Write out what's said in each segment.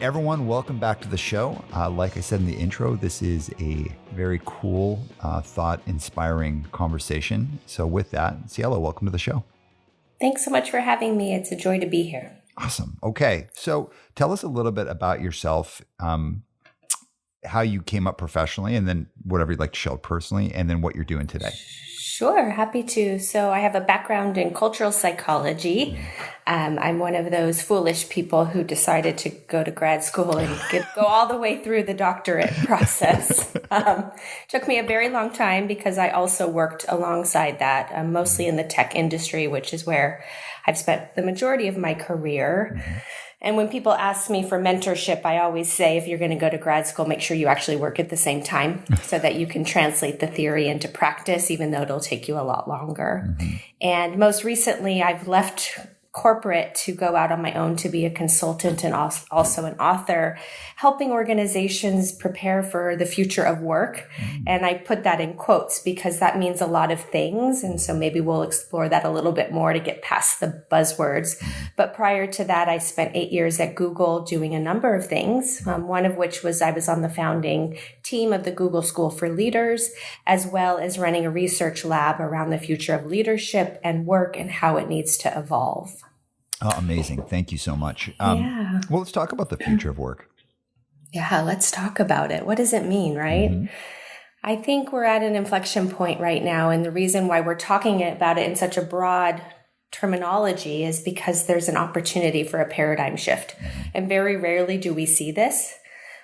everyone, welcome back to the show. Like I said in the intro, this is a very cool, thought-inspiring conversation. So with that, Ciela, welcome to the show. Thanks so much for having me. It's a joy to be here. Awesome. Okay, so tell us a little bit about yourself, how you came up professionally, and then whatever you'd like to share personally, and then what you're doing today. Sure, happy to. So I have a background in cultural psychology. I'm one of those foolish people who decided to go to grad school and go all the way through the doctorate process. Took me a very long time because I also worked alongside that, mostly in the tech industry, which is where I've spent the majority of my career. Mm-hmm. And when people ask me for mentorship, I always say, if you're going to go to grad school, make sure you actually work at the same time so that you can translate the theory into practice, even though it'll take you a lot longer. Mm-hmm. And most recently, I've left corporate to go out on my own to be a consultant and also an author, helping organizations prepare for the future of work. Mm-hmm. And I put that in quotes because that means a lot of things. And so maybe we'll explore that a little bit more to get past the buzzwords. But prior to that, I spent 8 years at Google doing a number of things, one of which was I was on the founding team of the Google School for Leaders, as well as running a research lab around the future of leadership and work and how it needs to evolve. Oh, amazing. Thank you so much. Well, let's talk about the future of work. Yeah, let's talk about it. What does it mean, right? Mm-hmm. I think we're at an inflection point right now. And the reason why we're talking about it in such a broad terminology is because there's an opportunity for a paradigm shift. Mm-hmm. And very rarely do we see this.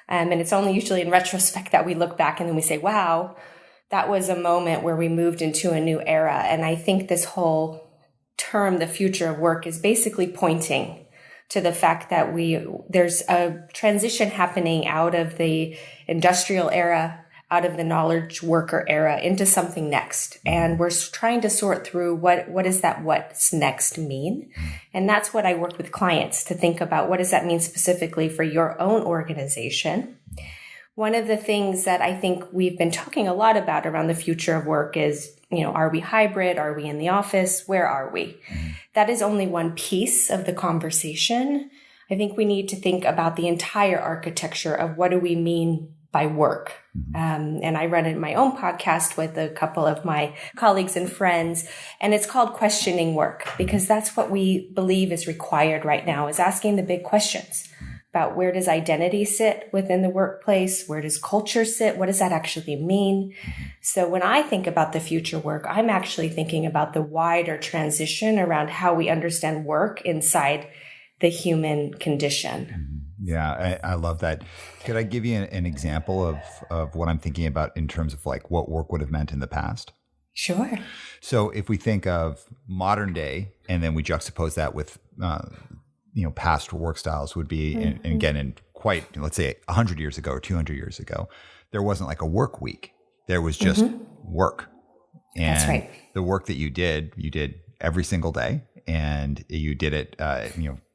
And it's only usually in retrospect that we look back and then we say, wow, that was a moment where we moved into a new era. And I think this whole term, the future of work, is basically pointing to the fact that there's a transition happening out of the industrial era, out of the knowledge worker era into something next. And we're trying to sort through what does that what's next mean? And that's what I work with clients to think about. What does that mean specifically for your own organization? One of the things that I think we've been talking a lot about around the future of work is, are we hybrid? Are we in the office? Where are we? That is only one piece of the conversation. I think we need to think about the entire architecture of what do we mean by work. And I run my own podcast with a couple of my colleagues and friends, and it's called Questioning Work, because that's what we believe is required right now, is asking the big questions about where does identity sit within the workplace? Where does culture sit? What does that actually mean? So when I think about the future work, I'm actually thinking about the wider transition around how we understand work inside the human condition. Yeah, I love that. Could I give you an example of what I'm thinking about in terms of like what work would have meant in the past? Sure. So if we think of modern day and then we juxtapose that with past work styles would be, and again, in quite, let's say 100 years ago or 200 years ago, there wasn't like a work week. There was just work. And that's right. The work that you did every single day, and you did it,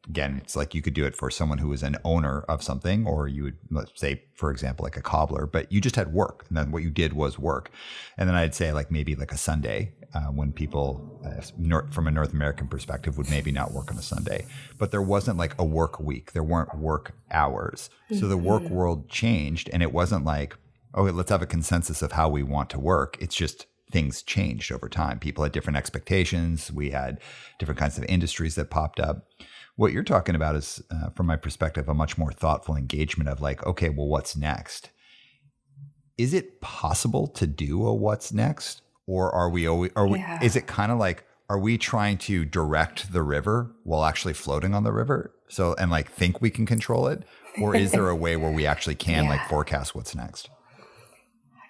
again, it's like you could do it for someone who was an owner of something, or you would, let's say, for example, like a cobbler, but you just had work. And then what you did was work. And then I'd say like maybe like a Sunday, when people from a North American perspective would maybe not work on a Sunday, but there wasn't like a work week. There weren't work hours. So the work world changed, and it wasn't like, okay, let's have a consensus of how we want to work. It's just things changed over time. People had different expectations. We had different kinds of industries that popped up. What you're talking about is, from my perspective, a much more thoughtful engagement of like, okay, well, what's next? Is it possible to do a what's next? Or is it kind of like, are we trying to direct the river while actually floating on the river? So, and like think we can control it? Or is there a way where we actually can like forecast what's next?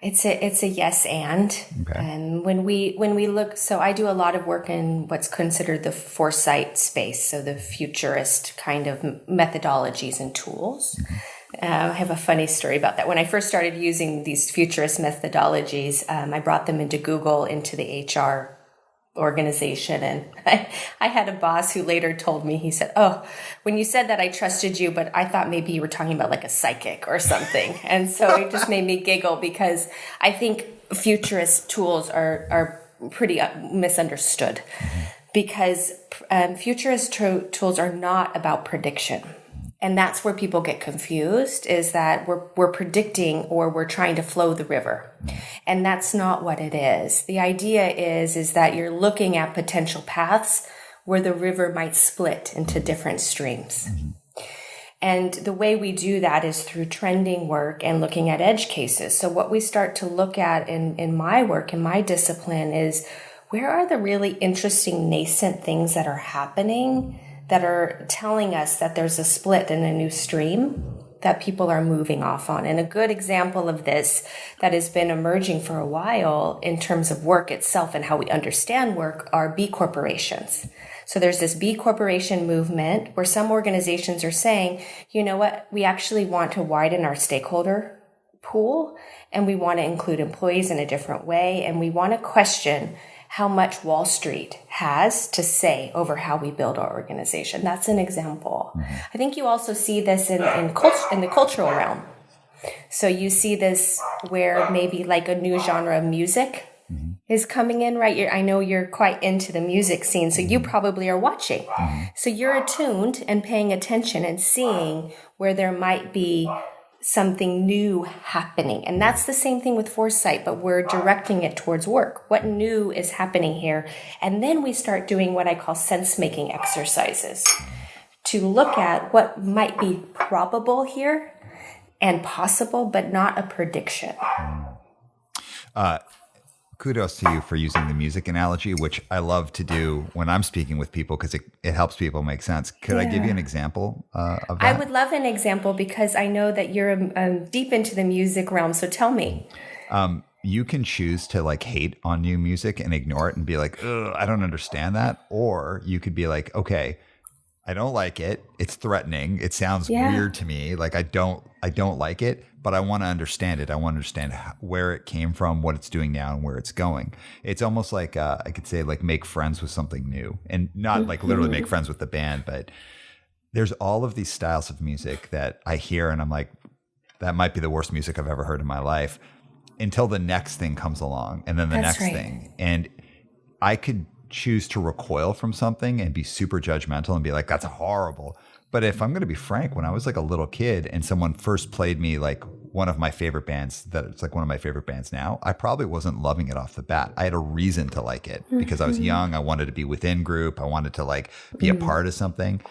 It's a yes and. Okay. And when we look, so I do a lot of work in what's considered the foresight space, so the futurist kind of methodologies and tools. I have a funny story about that. When I first started using these futurist methodologies, I brought them into Google, into the HR organization. And I had a boss who later told me, he said, oh, when you said that, I trusted you, but I thought maybe you were talking about like a psychic or something. And so it just made me giggle, because I think futurist tools are pretty misunderstood, because futurist tools are not about prediction. And that's where people get confused, is that we're predicting or we're trying to flow the river. And that's not what it is. The idea is that you're looking at potential paths where the river might split into different streams. And the way we do that is through trending work and looking at edge cases. So what we start to look at in my work, in my discipline, is where are the really interesting nascent things that are happening that are telling us that there's a split in a new stream that people are moving off on. And a good example of this that has been emerging for a while in terms of work itself and how we understand work are B corporations. So there's this B corporation movement where some organizations are saying, you know what, we actually want to widen our stakeholder pool, and we want to include employees in a different way, and we want to question how much Wall Street has to say over how we build our organization. That's an example. I think you also see this in the cultural realm. So you see this where maybe like a new genre of music is coming in, right? I know you're quite into the music scene, so you probably are watching. So you're attuned and paying attention and seeing where there might be something new happening. And that's the same thing with foresight, but we're directing it towards work. What new is happening here? And then we start doing what I call sense-making exercises to look at what might be probable here and possible, but not a prediction. Kudos to you for using the music analogy, which I love to do when I'm speaking with people because it helps people make sense. Could I give you an example of that? I would love an example because I know that you're deep into the music realm. So tell me. You can choose to like hate on new music and ignore it and be like, ugh, I don't understand that. Or you could be like, okay, I don't like it. It's threatening. It sounds weird to me. Like I don't like it, but I want to understand it. I want to understand where it came from, what it's doing now, and where it's going. It's almost like I could say like make friends with something new, and not like literally make friends with the band, but there's all of these styles of music that I hear and I'm like, that might be the worst music I've ever heard in my life, until the next thing comes along, and then the next thing. And I could choose to recoil from something and be super judgmental and be like, that's horrible. But if I'm going to be frank, when I was like a little kid and someone first played me like one of my favorite bands, that it's like one of my favorite bands now, I probably wasn't loving it off the bat. I had a reason to like it because I was young. I wanted to be within group. I wanted to like be a part of something.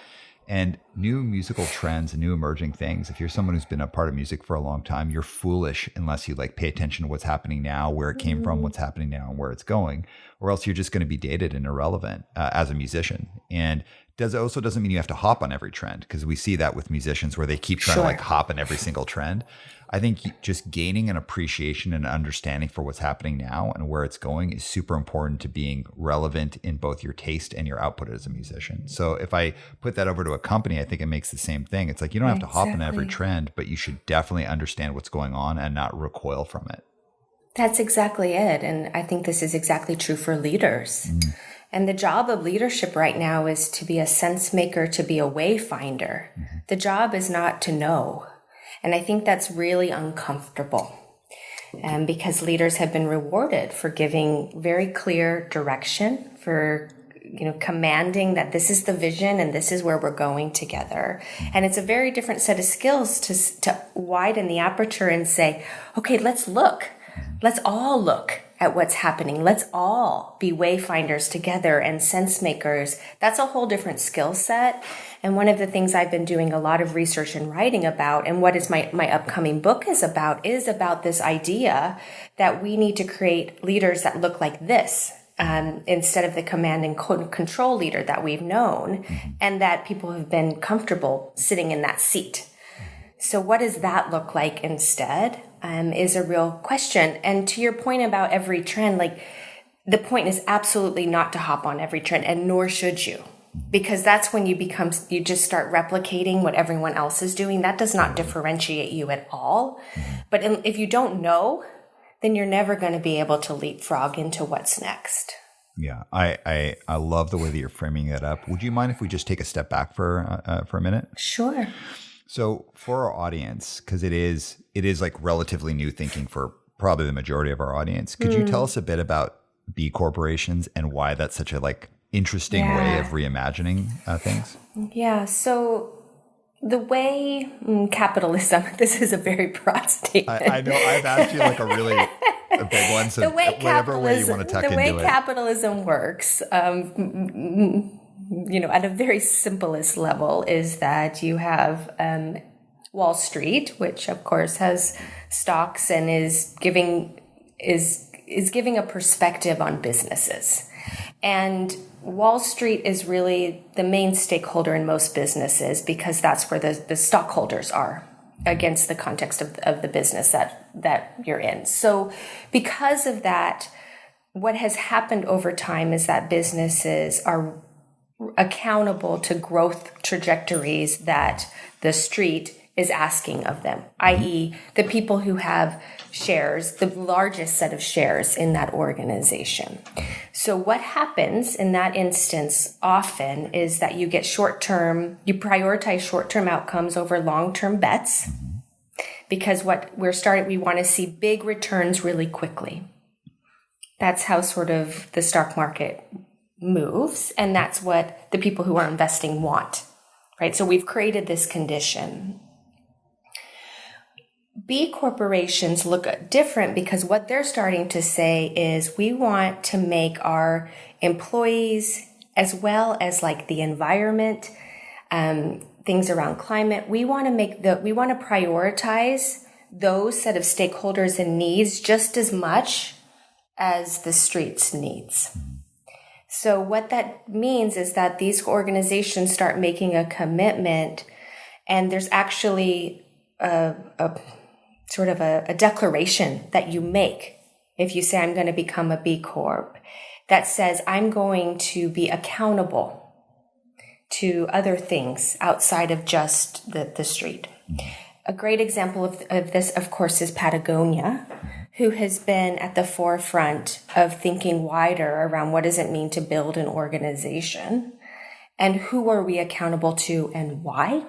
And new musical trends and new emerging things, if you're someone who's been a part of music for a long time, you're foolish unless you like pay attention to what's happening now, where it came from, what's happening now, and where it's going, or else you're just going to be dated and irrelevant as a musician. And doesn't mean you have to hop on every trend, because we see that with musicians where they keep trying to like hop on every single trend. I think just gaining an appreciation and understanding for what's happening now and where it's going is super important to being relevant in both your taste and your output as a musician. So if I put that over to a company, I think it makes the same thing. It's like you don't have to hop on every trend, but you should definitely understand what's going on and not recoil from it. That's exactly it. And I think this is exactly true for leaders. And the job of leadership right now is to be a sense maker, to be a wayfinder. The job is not to know. And I think that's really uncomfortable because leaders have been rewarded for giving very clear direction, for commanding that this is the vision and this is where we're going together. And it's a very different set of skills to widen the aperture and say, okay, let's look. Let's all look at what's happening. Let's all be wayfinders together and sense makers. That's a whole different skill set. And one of the things I've been doing a lot of research and writing about, and what is my upcoming book is about this idea that we need to create leaders that look like this, instead of the command and control leader that we've known, and that people have been comfortable sitting in that seat. So what does that look like instead is a real question. And to your point about every trend, like the point is absolutely not to hop on every trend, and nor should you, because that's when you just start replicating what everyone else is doing. That does not differentiate you at all. But if you don't know, then you're never going to be able to leapfrog into what's next. Yeah, I love the way that you're framing it up. Would you mind if we just take a step back for a minute? Sure. So for our audience, because it is like relatively new thinking for probably the majority of our audience, could you tell us a bit about B corporations and why that's such a like interesting way of reimagining things? Yeah. So The way capitalism, this is a very broad statement. I know I've asked you like a big one, so whatever way you want to tuck into it. The way capitalism works, at a very simplest level, is that you have Wall Street, which of course has stocks and is giving a perspective on businesses. And Wall Street is really the main stakeholder in most businesses because that's where the stockholders are against the context of the business that you're in. So because of that, what has happened over time is that businesses are accountable to growth trajectories that the street is asking of them, i.e. the people who have shares, the largest set of shares in that organization. So what happens in that instance often is that you prioritize short-term outcomes over long-term bets because we want to see big returns really quickly. That's how sort of the stock market moves, and that's what the people who are investing want, right? So we've created this condition. B corporations look different because what they're starting to say is we want to make our employees, as well as like the environment, things around climate, we want to prioritize those set of stakeholders and needs just as much as the street's needs. So what that means is that these organizations start making a commitment, and there's actually a sort of a declaration that you make if you say, I'm going to become a B Corp, that says, I'm going to be accountable to other things outside of just the street. A great example of this, of course, is Patagonia, who has been at the forefront of thinking wider around what does it mean to build an organization and who are we accountable to and why.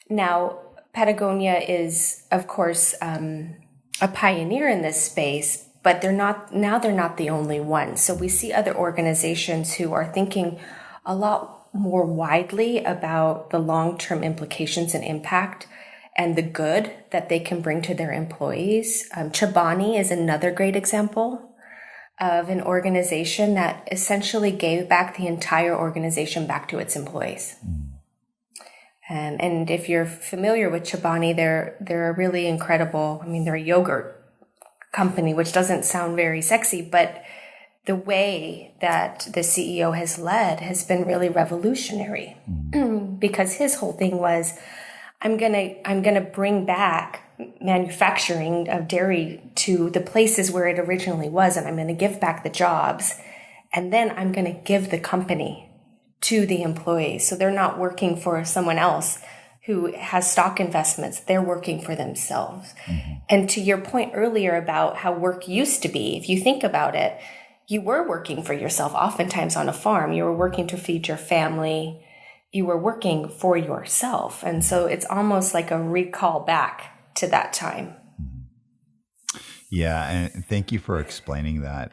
Now, Patagonia is, of course, a pioneer in this space, but they're not the only ones. So we see other organizations who are thinking a lot more widely about the long-term implications and impact and the good that they can bring to their employees. Chobani is another great example of an organization that essentially gave back the entire organization back to its employees. And if you're familiar with Chobani, they're a really incredible, they're a yogurt company, which doesn't sound very sexy, but the way that the CEO has led has been really revolutionary because his whole thing was, I'm gonna bring back manufacturing of dairy to the places where it originally was, and I'm going to give back the jobs, and then I'm going to give the company to the employees. So they're not working for someone else who has stock investments. They're working for themselves. And to your point earlier about how work used to be, if you think about it, you were working for yourself. Oftentimes on a farm, you were working to feed your family. You were working for yourself. And so it's almost like a recall back to that time. Yeah. And thank you for explaining that.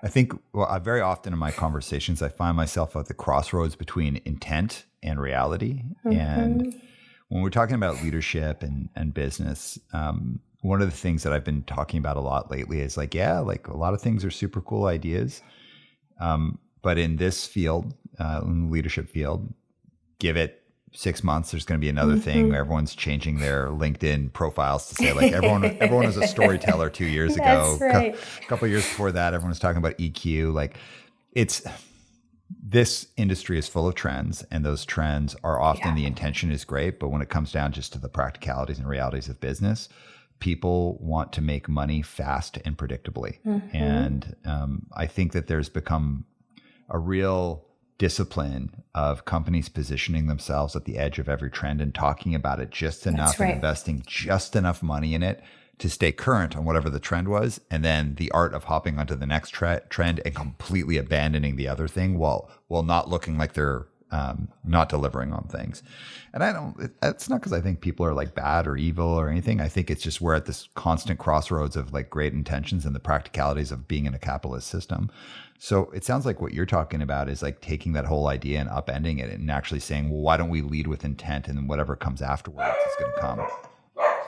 I think very often in my conversations, I find myself at the crossroads between intent and reality. And when we're talking about leadership and business, one of the things that I've been talking about a lot lately is like a lot of things are super cool ideas. But in this field, in the leadership field, give it 6 months, there's going to be another thing where everyone's changing their LinkedIn profiles to say like everyone was a storyteller 2 years ago. That's right. A couple of years before that, everyone was talking about EQ. Like this industry is full of trends, and those trends are often the intention is great, but when it comes down just to the practicalities and realities of business, people want to make money fast and predictably. And I think that there's become a real discipline of companies positioning themselves at the edge of every trend and talking about it just enough and investing just enough money in it to stay current on whatever the trend was. And then the art of hopping onto the next trend and completely abandoning the other thing while not looking like they're not delivering on things. And it's not because I think people are like bad or evil or anything. I think it's just we're at this constant crossroads of like great intentions and the practicalities of being in a capitalist system. So it sounds like what you're talking about is like taking that whole idea and upending it and actually saying, well, why don't we lead with intent, and then whatever comes afterwards is going to come.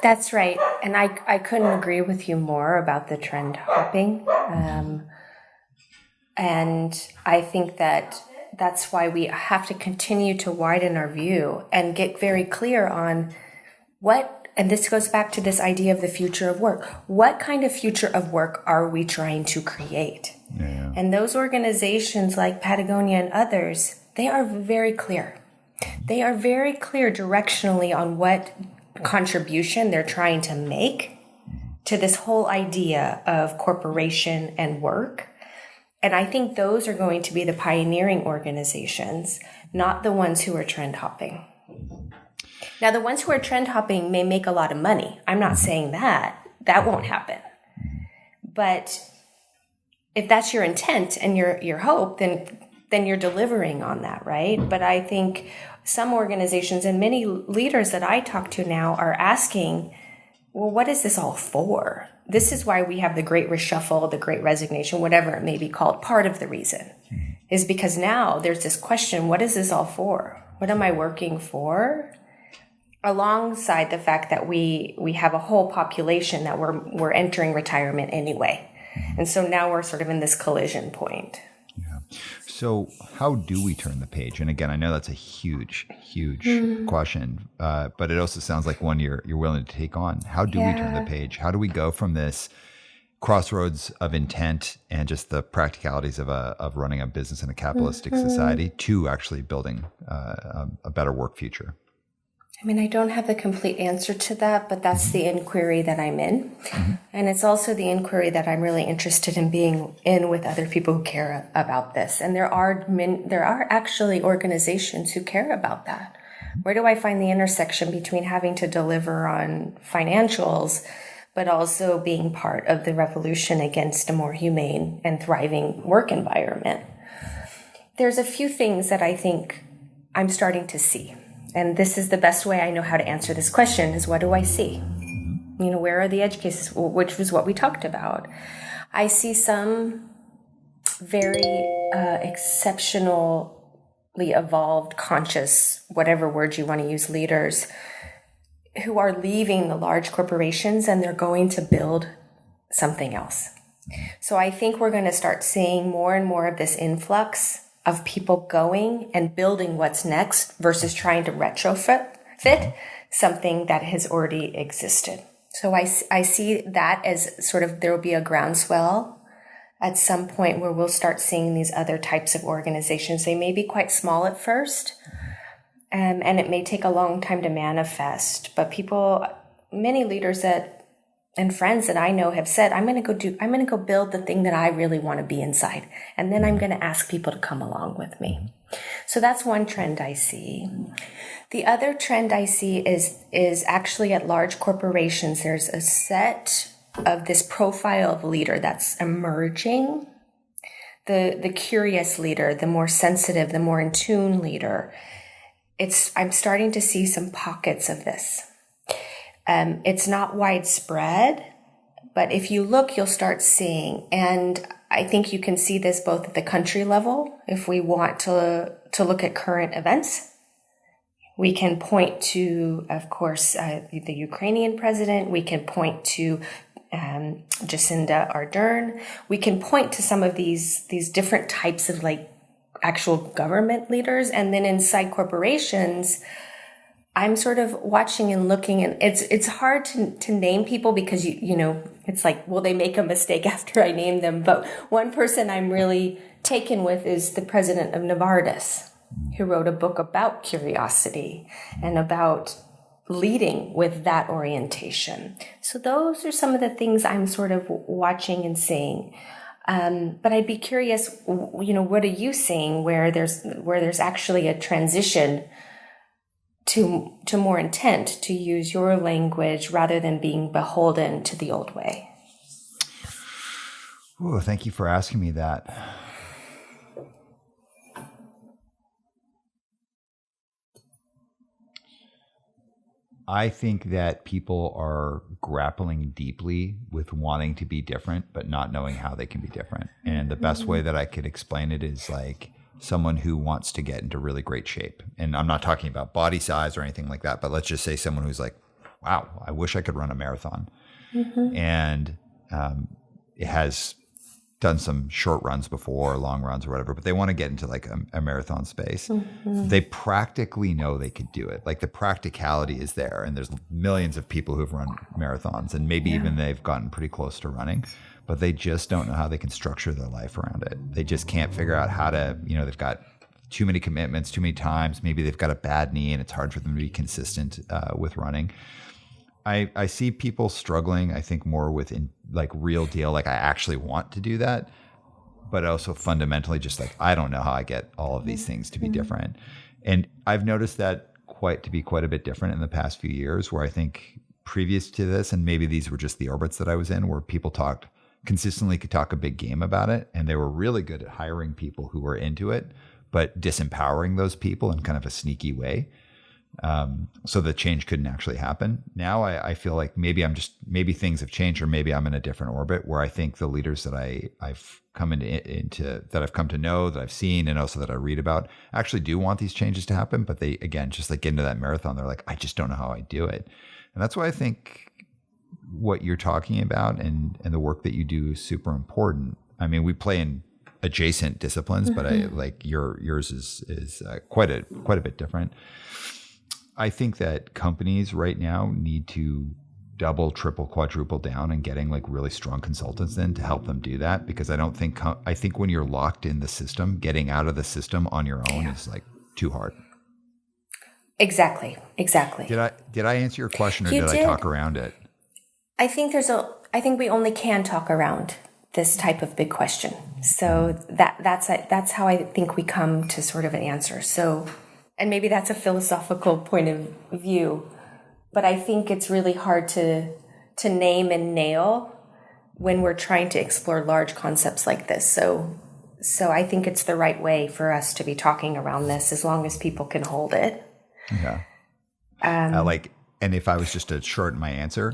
That's right. And I couldn't agree with you more about the trend hopping. And I think that's why we have to continue to widen our view and get very clear on and this goes back to this idea of the future of work. What kind of future of work are we trying to create? Yeah. And those organizations like Patagonia and others, they are very clear. They are very clear directionally on what contribution they're trying to make to this whole idea of corporation and work. And I think those are going to be the pioneering organizations, not the ones who are trend hopping. Now, the ones who are trend hopping may make a lot of money. I'm not saying that. That won't happen. But if that's your intent and your hope, then you're delivering on that, right? But I think some organizations and many leaders that I talk to now are asking, well, what is this all for? This is why we have the great reshuffle, the great resignation, whatever it may be called. Part of the reason is because now there's this question, what is this all for? What am I working for? Alongside the fact that we have a whole population that we're entering retirement anyway. And so now we're sort of in this collision point. Yeah. So how do we turn the page? And again, I know that's a huge question, but it also sounds like one you're willing to take on. How do we turn the page? How do we go from this crossroads of intent and just the practicalities of running a business in a capitalistic society to actually building a better work future? I mean, I don't have the complete answer to that, but that's the inquiry that I'm in. And it's also the inquiry that I'm really interested in being in with other people who care about this. And there are actually organizations who care about that. Where do I find the intersection between having to deliver on financials, but also being part of the revolution against a more humane and thriving work environment? There's a few things that I think I'm starting to see. And this is the best way I know how to answer this question is, what do I see? Where are the edge cases, which was what we talked about. I see some very exceptionally evolved, conscious, whatever word you want to use, leaders who are leaving the large corporations and they're going to build something else. So I think we're going to start seeing more and more of this influx of people going and building what's next versus trying to retrofit something that has already existed. So I see that as sort of there will be a groundswell at some point where we'll start seeing these other types of organizations. They may be quite small at first, and it may take a long time to manifest. But many leaders and friends that I know have said, I'm going to go build the thing that I really want to be inside. And then I'm going to ask people to come along with me. So that's one trend I see. The other trend I see is actually at large corporations. There's a set of this profile of leader that's emerging. The curious leader, the more sensitive, the more in tune leader. I'm starting to see some pockets of this. It's not widespread, but if you look, you'll start seeing. And I think you can see this both at the country level. If we want to look at current events, we can point to, of course, the Ukrainian president. We can point to Jacinda Ardern. We can point to some of these different types of like actual government leaders. And then inside corporations, I'm sort of watching and looking, and it's hard to name people because it's like, will they make a mistake after I name them? But one person I'm really taken with is the president of Novartis, who wrote a book about curiosity and about leading with that orientation. So those are some of the things I'm sort of watching and seeing. But I'd be curious, what are you seeing where there's actually a transition to more intent, to use your language rather than being beholden to the old way? Oh, thank you for asking me that. I think that people are grappling deeply with wanting to be different, but not knowing how they can be different. And the best way that I could explain it is like someone who wants to get into really great shape. And I'm not talking about body size or anything like that, but let's just say someone who's like, wow, I wish I could run a marathon. And it has done some short runs before, long runs or whatever, but they want to get into like a marathon space. They practically know they could do it. Like the practicality is there, and there's millions of people who've run marathons, and maybe even they've gotten pretty close to running, but they just don't know how they can structure their life around it. They just can't figure out how to, they've got too many commitments, too many times. Maybe they've got a bad knee and it's hard for them to be consistent with running. I see people struggling, I think, more with like real deal, like I actually want to do that, but also fundamentally just like, I don't know how I get all of these things to be different. And I've noticed that to be quite a bit different in the past few years, where I think previous to this, and maybe these were just the orbits that I was in, where people consistently could talk a big game about it, and they were really good at hiring people who were into it, but disempowering those people in kind of a sneaky way. So the change couldn't actually happen. Now I feel like maybe things have changed, or maybe I'm in a different orbit where I think the leaders that I've come into that I've come to know, that I've seen, and also that I read about actually do want these changes to happen. But they, again, just like get into that marathon, they're like, I just don't know how I do it. And that's why I think what you're talking about and the work that you do is super important. I mean, we play in adjacent disciplines, but I like yours is quite a bit different. I think that companies right now need to double, triple, quadruple down and getting like really strong consultants in to help them do that, because I think when you're locked in the system, getting out of the system on your own is like too hard. Exactly. Did I answer your question, or did I talk around it? I think we only can talk around this type of big question. So that's how I think we come to sort of an answer. So, and maybe that's a philosophical point of view, but I think it's really hard to name and nail when we're trying to explore large concepts like this. So I think it's the right way for us to be talking around this, as long as people can hold it. Yeah. And if I was just to shorten my answer,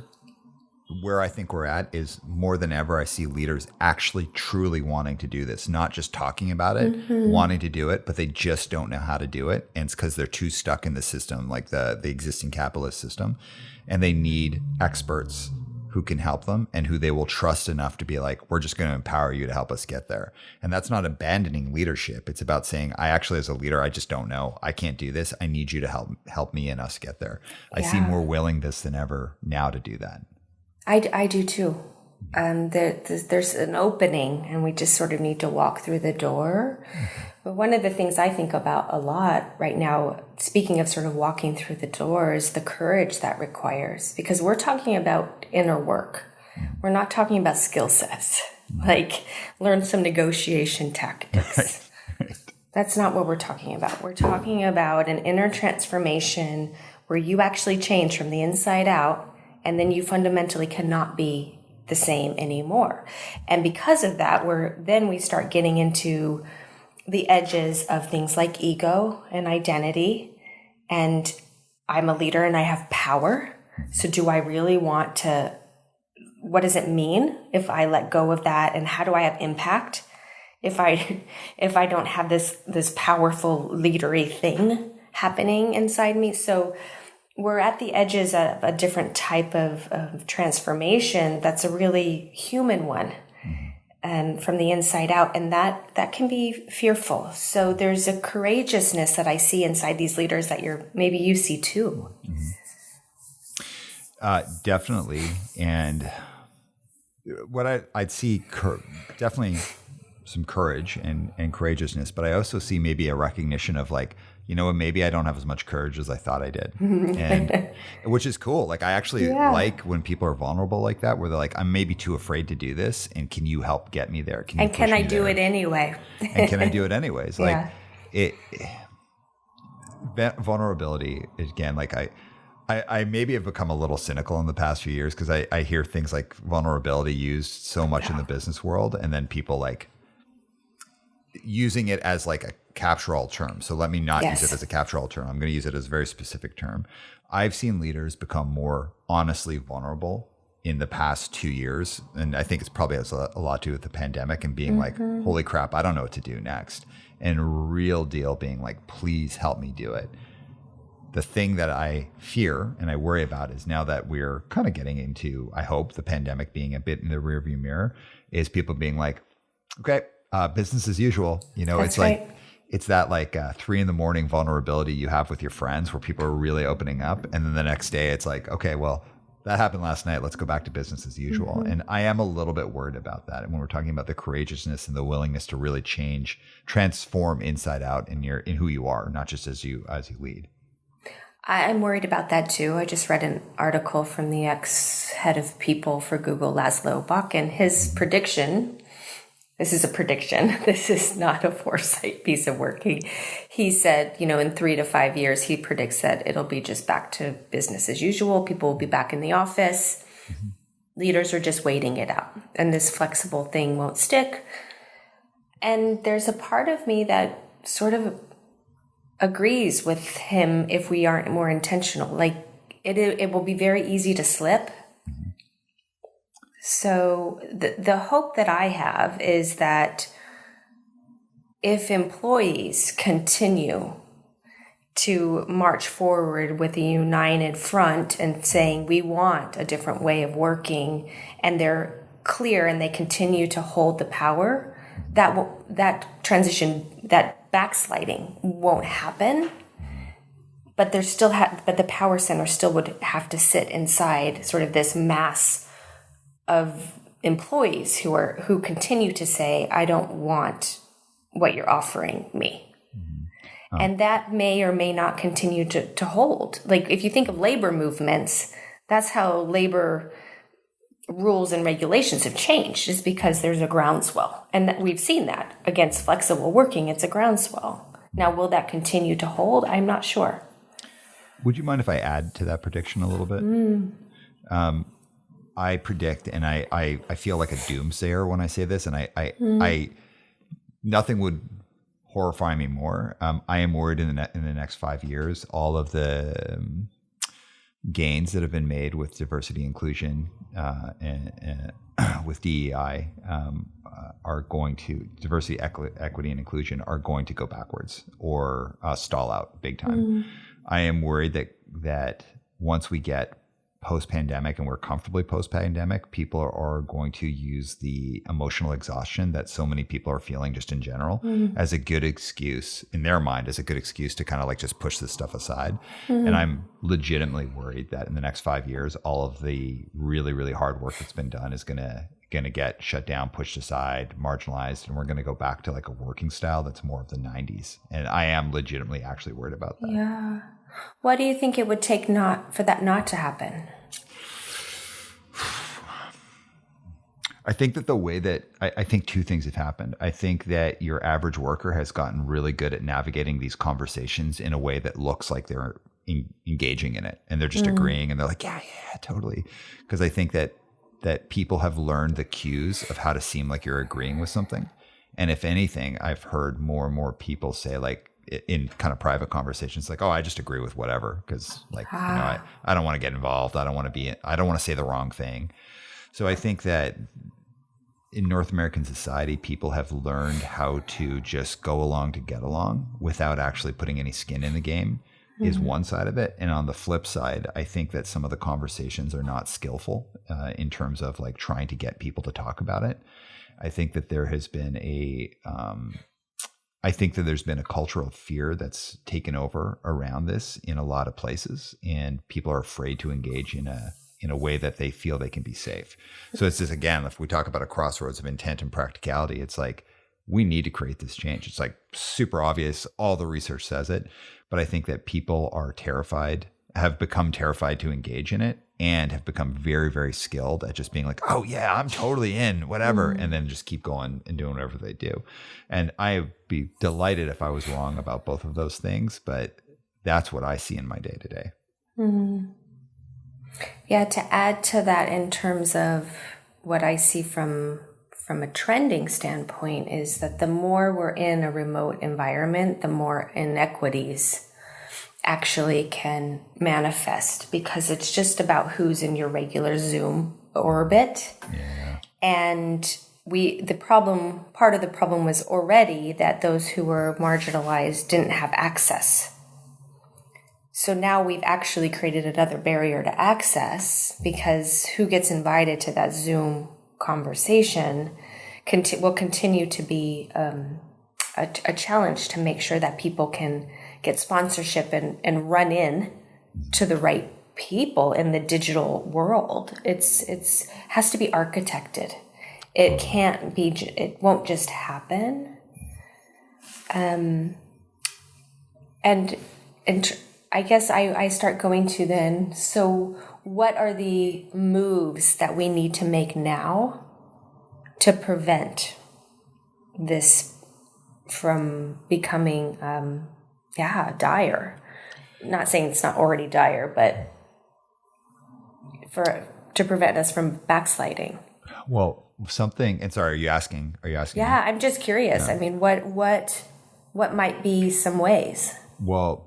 where I think we're at is more than ever, I see leaders actually truly wanting to do this, not just talking about it, wanting to do it, but they just don't know how to do it. And it's because they're too stuck in the system, like the existing capitalist system. And they need experts who can help them and who they will trust enough to be like, we're just going to empower you to help us get there. And that's not abandoning leadership. It's about saying, I actually, as a leader, I just don't know. I can't do this. I need you to help me and us get there. I see more willingness than ever now to do that. I do too. There's an opening, and we just sort of need to walk through the door. But one of the things I think about a lot right now, speaking of sort of walking through the door, is the courage that requires, because we're talking about inner work. We're not talking about skill sets, like learn some negotiation tactics. Right. That's not what we're talking about. We're talking about an inner transformation where you actually change from the inside out, and then you fundamentally cannot be the same anymore. And because of that, we start getting into the edges of things like ego and identity. And I'm a leader and I have power. So do I really want to, what does it mean if I let go of that? And how do I have impact if I don't have this powerful leadery thing happening inside me? So we're at the edges of a different type of transformation that's a really human one, and from the inside out, and that can be fearful. So there's a courageousness that I see inside these leaders that maybe you see too. Definitely, and what I'd see definitely some courage and courageousness, but I also see maybe a recognition of like, you know what, maybe I don't have as much courage as I thought I did. And which is cool. Like I actually like when people are vulnerable like that, where they're like, I'm maybe too afraid to do this. And can you help get me there? Can I do it anyway? And can I do it anyways? Like vulnerability, again, like I maybe have become a little cynical in the past few years, because I hear things like vulnerability used so much in the business world, and then people like using it as like a catch-all term. So let me not use it as a catch-all term. I'm going to use it as a very specific term. I've seen leaders become more honestly vulnerable in the past 2 years. And I think it's probably has a lot to do with the pandemic and being like, holy crap, I don't know what to do next. And real deal being like, please help me do it. The thing that I fear and I worry about is now that we're kind of getting into, I hope, the pandemic being a bit in the rearview mirror, is people being like, okay, business as usual. That's right. Like, it's that like 3 a.m. vulnerability you have with your friends where people are really opening up. And then the next day it's like, okay, well, that happened last night. Let's go back to business as usual. And I am a little bit worried about that. And when we're talking about the courageousness and the willingness to really change, transform inside out in who you are, not just as you lead. I'm worried about that too. I just read an article from the ex-head of people for Google, Laszlo Bock, and his prediction. This is a prediction. This is not a foresight piece of work. He said, in 3 to 5 years, he predicts that it'll be just back to business as usual. People will be back in the office. Leaders are just waiting it out. And this flexible thing won't stick. And there's a part of me that sort of agrees with him if we aren't more intentional. Like it will be very easy to slip. So the hope that I have is that if employees continue to march forward with a united front and saying we want a different way of working, and they're clear and they continue to hold the power, that transition, that backsliding won't happen. But there's still but the power center still would have to sit inside sort of this mass of employees who continue to say, I don't want what you're offering me. And that may or may not continue to hold. Like if you think of labor movements, that's how labor rules and regulations have changed, is because there's a groundswell. And we've seen that against flexible working, it's a groundswell. Now, will that continue to hold? I'm not sure. Would you mind if I add to that prediction a little bit? I predict, and I feel like a doomsayer when I say this, and I nothing would horrify me more. I am worried in the next 5 years, all of the gains that have been made with diversity, inclusion, and with DEI are going to diversity, equity, and inclusion are going to go backwards or stall out big time. I am worried that once we get post-pandemic and we're comfortably post-pandemic, people are going to use the emotional exhaustion that so many people are feeling just in general as a good excuse, in their mind, as a good excuse to kind of like just push this stuff aside. And I'm legitimately worried that in the next 5 years, all of the really, really hard work that's been done is going to get shut down, pushed aside, marginalized, and we're going to go back to like a working style that's more of the 90s. And I am legitimately actually worried about that. Yeah. What do you think it would take for that not to happen? I think that the way that I think two things have happened. I think that your average worker has gotten really good at navigating these conversations in a way that looks like they're engaging in it, and they're just agreeing, and they're like, yeah, totally. Because I think that people have learned the cues of how to seem like you're agreeing with something. And if anything, I've heard more and more people say, like, in kind of private conversations, like, oh, I just agree with whatever, because like, I don't want to get involved. I don't want to say the wrong thing. So I think that in North American society, people have learned how to just go along to get along without actually putting any skin in the game is one side of it. And on the flip side, I think that some of the conversations are not skillful in terms of like trying to get people to talk about it. I think that there has been there's been a cultural fear that's taken over around this in a lot of places, and people are afraid to engage in a way that they feel they can be safe. So it's just, again, if we talk about a crossroads of intent and practicality, it's like, we need to create this change. It's like super obvious. All the research says it, but I think that people are have become terrified to engage in it, and have become very, very skilled at just being like, oh yeah, I'm totally in, whatever. And then just keep going and doing whatever they do. And I'd be delighted if I was wrong about both of those things, but that's what I see in my day to day. Yeah, to add to that in terms of what I see from a trending standpoint is that the more we're in a remote environment, the more inequities actually can manifest, because it's just about who's in your regular Zoom orbit. Yeah. And part of the problem was already that those who were marginalized didn't have access. So now we've actually created another barrier to access, because who gets invited to that Zoom conversation will continue to be a challenge to make sure that people can get sponsorship and run in to the right people in the digital world. It's has to be architected. It can't be. It won't just happen. And I guess I start going to then. So, what are the moves that we need to make now to prevent this from becoming, dire? Not saying it's not already dire, but to prevent us from backsliding. Well, something. And sorry, are you asking? Yeah, I'm just curious. Yeah. I mean, what might be some ways? Well,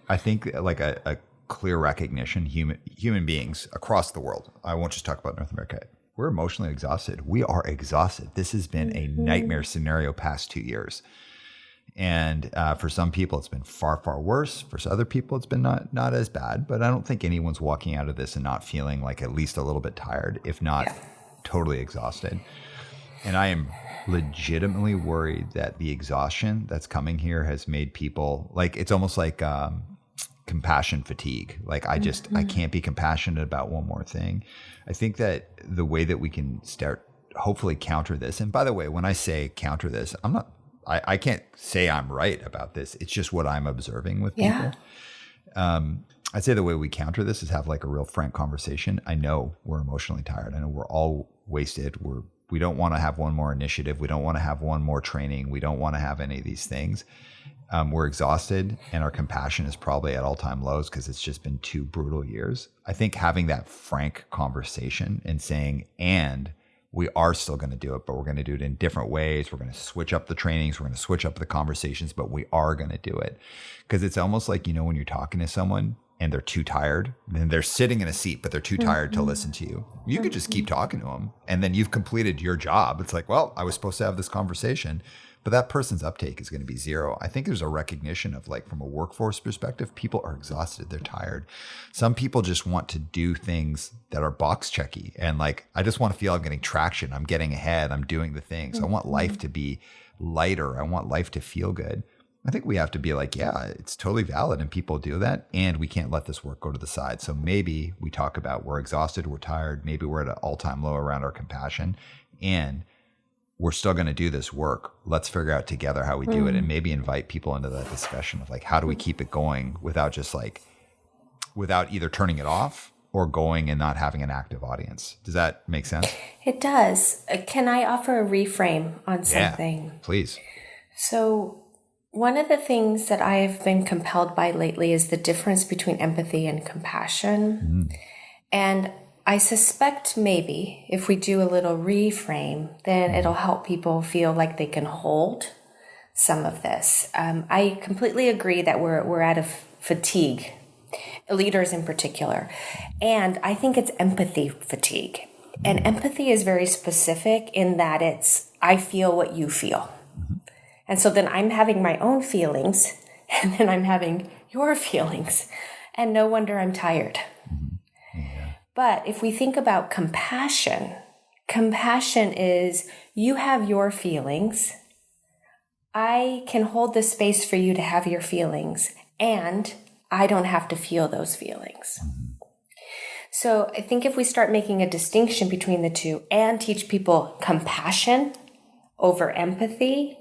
I think like a clear recognition, human beings across the world. I won't just talk about North America. We're emotionally exhausted. We are exhausted. This has been a nightmare scenario past 2 years. And for some people, it's been far, far worse. For other people, it's been not as bad. But I don't think anyone's walking out of this and not feeling like at least a little bit tired, if not totally exhausted. And I am legitimately worried that the exhaustion that's coming here has made people like, it's almost like compassion fatigue. Like I can't be compassionate about one more thing. I think that the way that we can start hopefully counter this. And by the way, when I say counter this, I can't say I'm right about this. It's just what I'm observing with people. I'd say the way we counter this is have like a real frank conversation. I know we're emotionally tired. I know we're all wasted. We don't want to have one more initiative. We don't want to have one more training. We don't want to have any of these things. We're exhausted, and our compassion is probably at all-time lows because it's just been 2 brutal years. I think having that frank conversation and saying, and we are still going to do it, but we're going to do it in different ways. We're going to switch up the trainings. We're going to switch up the conversations, but we are going to do it. Because it's almost like, when you're talking to someone and they're too tired, and they're sitting in a seat, but they're too tired to listen to you. You could just keep talking to them, and then you've completed your job. It's like, well, I was supposed to have this conversation, but that person's uptake is going to be 0. I think there's a recognition of like, from a workforce perspective, people are exhausted. They're tired. Some people just want to do things that are box checky. And like, I just want to feel I'm getting traction. I'm getting ahead. I'm doing the things. I want life to be lighter. I want life to feel good. I think we have to be like, yeah, it's totally valid. And people do that. And we can't let this work go to the side. So maybe we talk about we're exhausted. We're tired. Maybe we're at an all-time low around our compassion. And we're still going to do this work. Let's figure out together how we do it, and maybe invite people into that discussion of like, how do we keep it going without either turning it off or going and not having an active audience. Does that make sense? It does. Can I offer a reframe on something? Yeah, please. So one of the things that I have been compelled by lately is the difference between empathy and compassion. And I suspect maybe if we do a little reframe, then it'll help people feel like they can hold some of this. I completely agree that we're out of fatigue, leaders in particular. And I think it's empathy fatigue. And empathy is very specific in that it's, I feel what you feel. And so then I'm having my own feelings, and then I'm having your feelings. And no wonder I'm tired. But if we think about compassion is you have your feelings. I can hold the space for you to have your feelings, and I don't have to feel those feelings. So I think if we start making a distinction between the two and teach people compassion over empathy,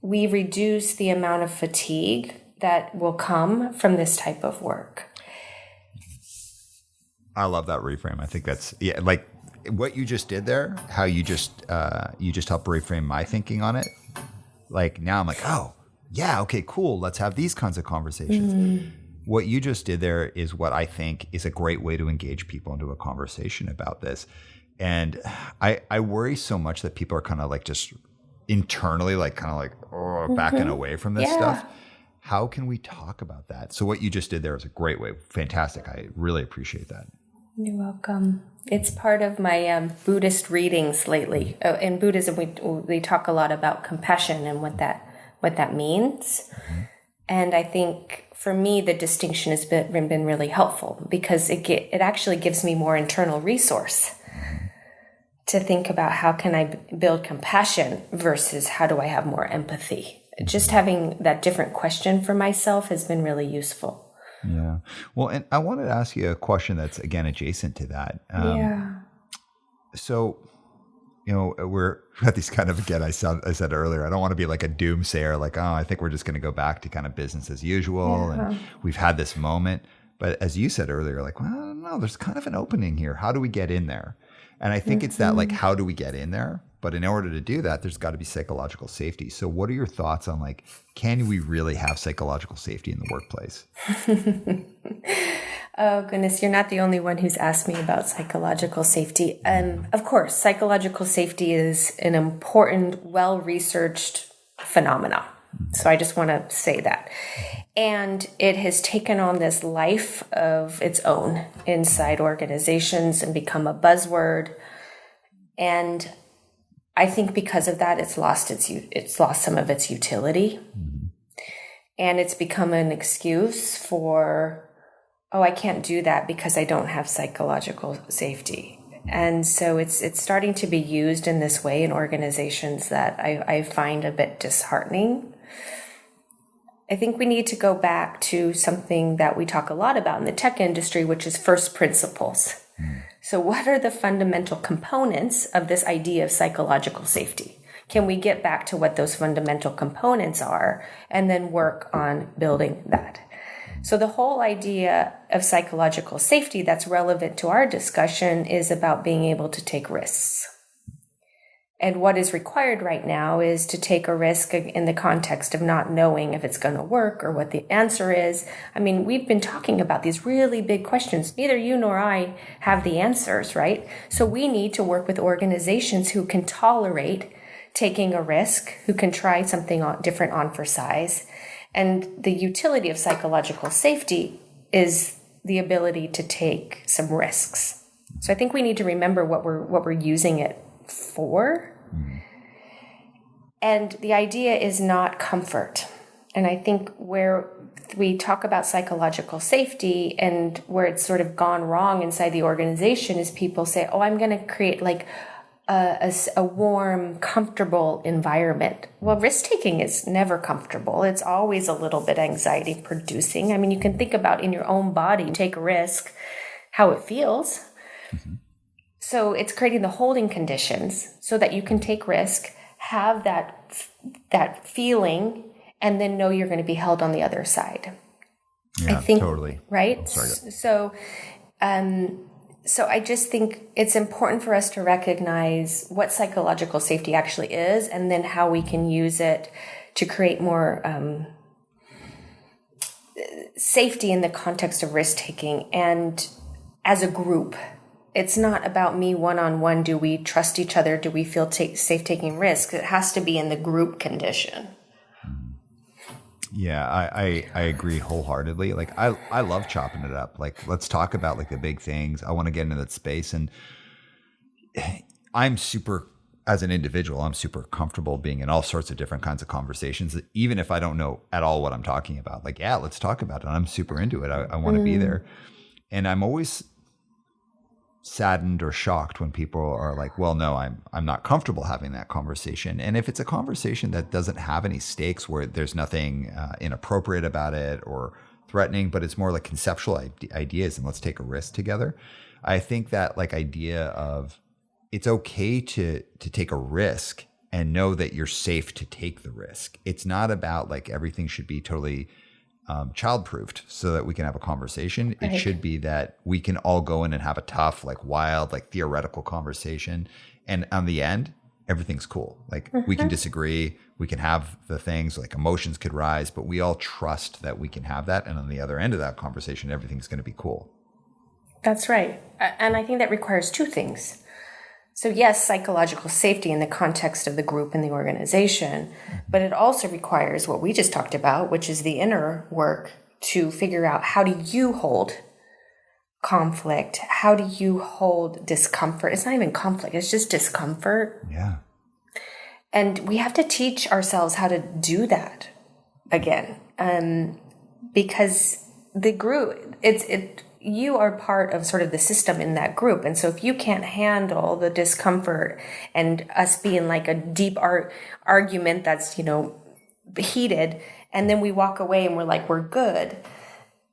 we reduce the amount of fatigue that will come from this type of work. I love that reframe. I think that's like what you just did there, how you just helped reframe my thinking on it. Like now I'm like, oh yeah, okay, cool. Let's have these kinds of conversations. What you just did there is what I think is a great way to engage people into a conversation about this. And I worry so much that people are kind of like just internally like kind of like backing away from this stuff. how can we talk about that? So what you just did there was a great way. Fantastic. I really appreciate that. You're welcome. It's part of my Buddhist readings lately. In Buddhism, we talk a lot about compassion and what that means. Mm-hmm. And I think for me, the distinction has been really helpful because it actually gives me more internal resource to think about how can I build compassion versus how do I have more empathy. Just having that different question for myself has been really useful. Yeah. Well, and I wanted to ask you a question that's, again, adjacent to that. So, we're at these kind of, again, I said earlier, I don't want to be like a doomsayer, like, oh, I think we're just going to go back to kind of business as usual. And we've had this moment. But as you said earlier, like, well, I don't know, there's kind of an opening here. How do we get in there? And I think it's that, like, how do we get in there? But in order to do that, there's got to be psychological safety. So what are your thoughts on, like, can we really have psychological safety in the workplace? Oh, goodness. You're not the only one who's asked me about psychological safety. And of course, psychological safety is an important, well-researched phenomena. So I just want to say that. And it has taken on this life of its own inside organizations and become a buzzword. And I think because of that, it's lost some of its utility. Mm-hmm. And it's become an excuse for, oh, I can't do that because I don't have psychological safety. And so it's starting to be used in this way in organizations that I find a bit disheartening. I think we need to go back to something that we talk a lot about in the tech industry, which is first principles. So what are the fundamental components of this idea of psychological safety? Can we get back to what those fundamental components are and then work on building that? So the whole idea of psychological safety that's relevant to our discussion is about being able to take risks. And what is required right now is to take a risk in the context of not knowing if it's going to work or what the answer is. I mean, we've been talking about these really big questions. Neither you nor I have the answers, right? So we need to work with organizations who can tolerate taking a risk, who can try something different on for size. And the utility of psychological safety is the ability to take some risks. So I think we need to remember what we're using it for. And the idea is not comfort. And I think where we talk about psychological safety and where it's sort of gone wrong inside the organization is people say, oh, I'm going to create like a warm, comfortable environment. Well, risk-taking is never comfortable. It's always a little bit anxiety-producing. I mean, you can think about in your own body, take a risk, how it feels. Mm-hmm. So it's creating the holding conditions so that you can take risk, have that feeling, and then know you're going to be held on the other side. Yeah, I think, totally. Right? So I just think it's important for us to recognize what psychological safety actually is and then how we can use it to create more safety in the context of risk-taking and as a group. It's not about me one-on-one. Do we trust each other? Do we feel safe taking risks? It has to be in the group condition. Yeah, I agree wholeheartedly. Like I love chopping it up. Like let's talk about like the big things. I want to get into that space, and as an individual, I'm super comfortable being in all sorts of different kinds of conversations, even if I don't know at all what I'm talking about. Like, yeah, let's talk about it. I'm super into it. I want to be there, and I'm always saddened or shocked when people are like, well, no, I'm not comfortable having that conversation. And if it's a conversation that doesn't have any stakes, where there's nothing inappropriate about it or threatening, but it's more like conceptual ideas and let's take a risk together. I think that like idea of it's okay to take a risk and know that you're safe to take the risk. It's not about like everything should be totally child-proofed so that we can have a conversation. Right. It should be that we can all go in and have a tough, like wild, like theoretical conversation. And on the end, everything's cool. Like we can disagree, we can have the things like emotions could rise, but we all trust that we can have that. And on the other end of that conversation, everything's going to be cool. That's right. And I think that requires two things. So yes, psychological safety in the context of the group and the organization, but it also requires what we just talked about, which is the inner work to figure out, how do you hold conflict? How do you hold discomfort? It's not even conflict, it's just discomfort. Yeah. And we have to teach ourselves how to do that again. Because the group, you are part of sort of the system in that group. And so if you can't handle the discomfort and us being like a deep argument that's, heated, and then we walk away and we're like, we're good.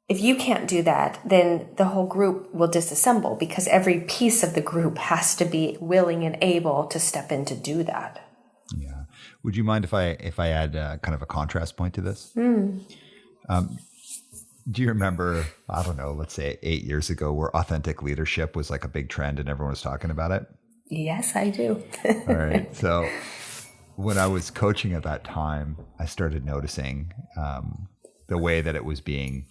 If you can't do that, then the whole group will disassemble, because every piece of the group has to be willing and able to step in to do that. Yeah. Would you mind if I add kind of a contrast point to this? Do you remember, I don't know, let's say 8 years ago, where authentic leadership was like a big trend and everyone was talking about it? Yes, I do. All right. So when I was coaching at that time, I started noticing the way that it was being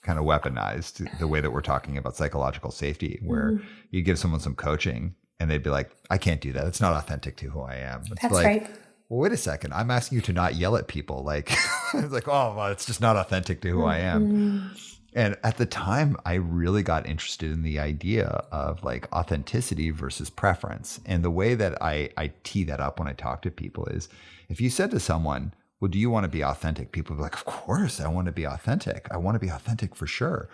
kind of weaponized, the way that we're talking about psychological safety, where you give someone some coaching and they'd be like, I can't do that. It's not authentic to who I am. It's That's like, right. Well, wait a second. I'm asking you to not yell at people. Like, it's like, oh, well, it's just not authentic to who I am. And at the time, I really got interested in the idea of like authenticity versus preference. And the way that I tee that up when I talk to people is, if you said to someone, well, do you want to be authentic? People would be like, of course, I want to be authentic. I want to be authentic for sure.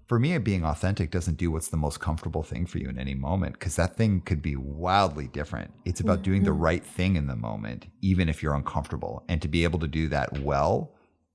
For me, being authentic doesn't do what's the most comfortable thing for you in any moment, because that thing could be wildly different. It's about doing the right thing in the moment, even if you're uncomfortable, and to be able to do that well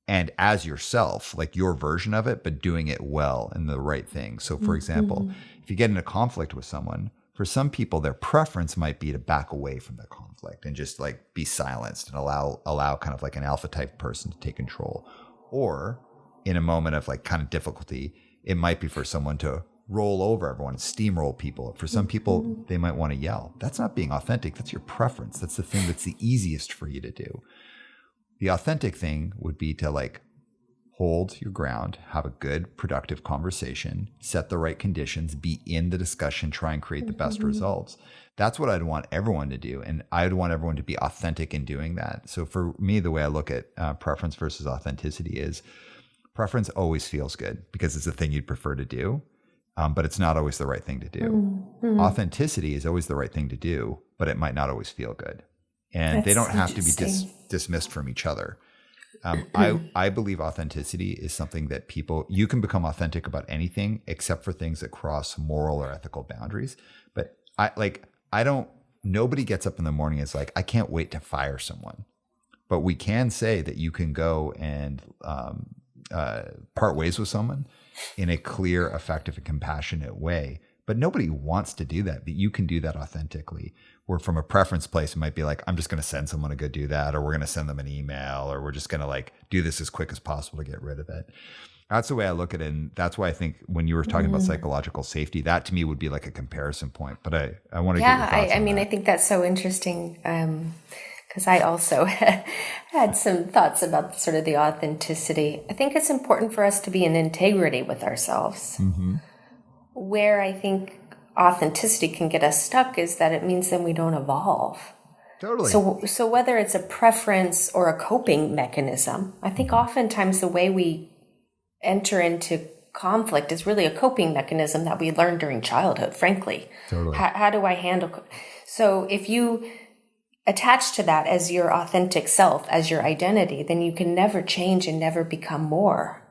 and as yourself, like your version of it, but doing it well and the right thing. So for example, if you get in a conflict with someone, for some people, their preference might be to back away from the conflict and just like be silenced and allow kind of like an alpha type person to take control. Or in a moment of like kind of difficulty, it might be for someone to roll over everyone, steamroll people. For some people, they might want to yell. That's not being authentic. That's your preference. That's the thing that's the easiest for you to do. The authentic thing would be to like hold your ground, have a good, productive conversation, set the right conditions, be in the discussion, try and create the best results. That's what I'd want everyone to do. And I'd want everyone to be authentic in doing that. So for me, the way I look at preference versus authenticity is, preference always feels good because it's the thing you'd prefer to do, but it's not always the right thing to do. Authenticity is always the right thing to do, but it might not always feel good. And they don't have to be dismissed from each other. I believe authenticity is something that you can become authentic about anything except for things that cross moral or ethical boundaries. But nobody gets up in the morning and is like, I can't wait to fire someone. But we can say that you can go and part ways with someone in a clear, effective, and compassionate way. But nobody wants to do that, but you can do that authentically. Where from a preference place, it might be like, I'm just going to send someone to go do that, or we're going to send them an email, or we're just going to like do this as quick as possible to get rid of it. That's the way I look at it. And that's why I think when you were talking about psychological safety, that to me would be like a comparison point. But I want to get your thoughts on that. I think that's so interesting. Because I also had some thoughts about sort of the authenticity. I think it's important for us to be in integrity with ourselves. Where I think authenticity can get us stuck is that it means then we don't evolve. Totally. So whether it's a preference or a coping mechanism, I think oftentimes the way we enter into conflict is really a coping mechanism that we learned during childhood, frankly. Totally. How do I handle? So if you attach to that as your authentic self, as your identity, then you can never change and never become more.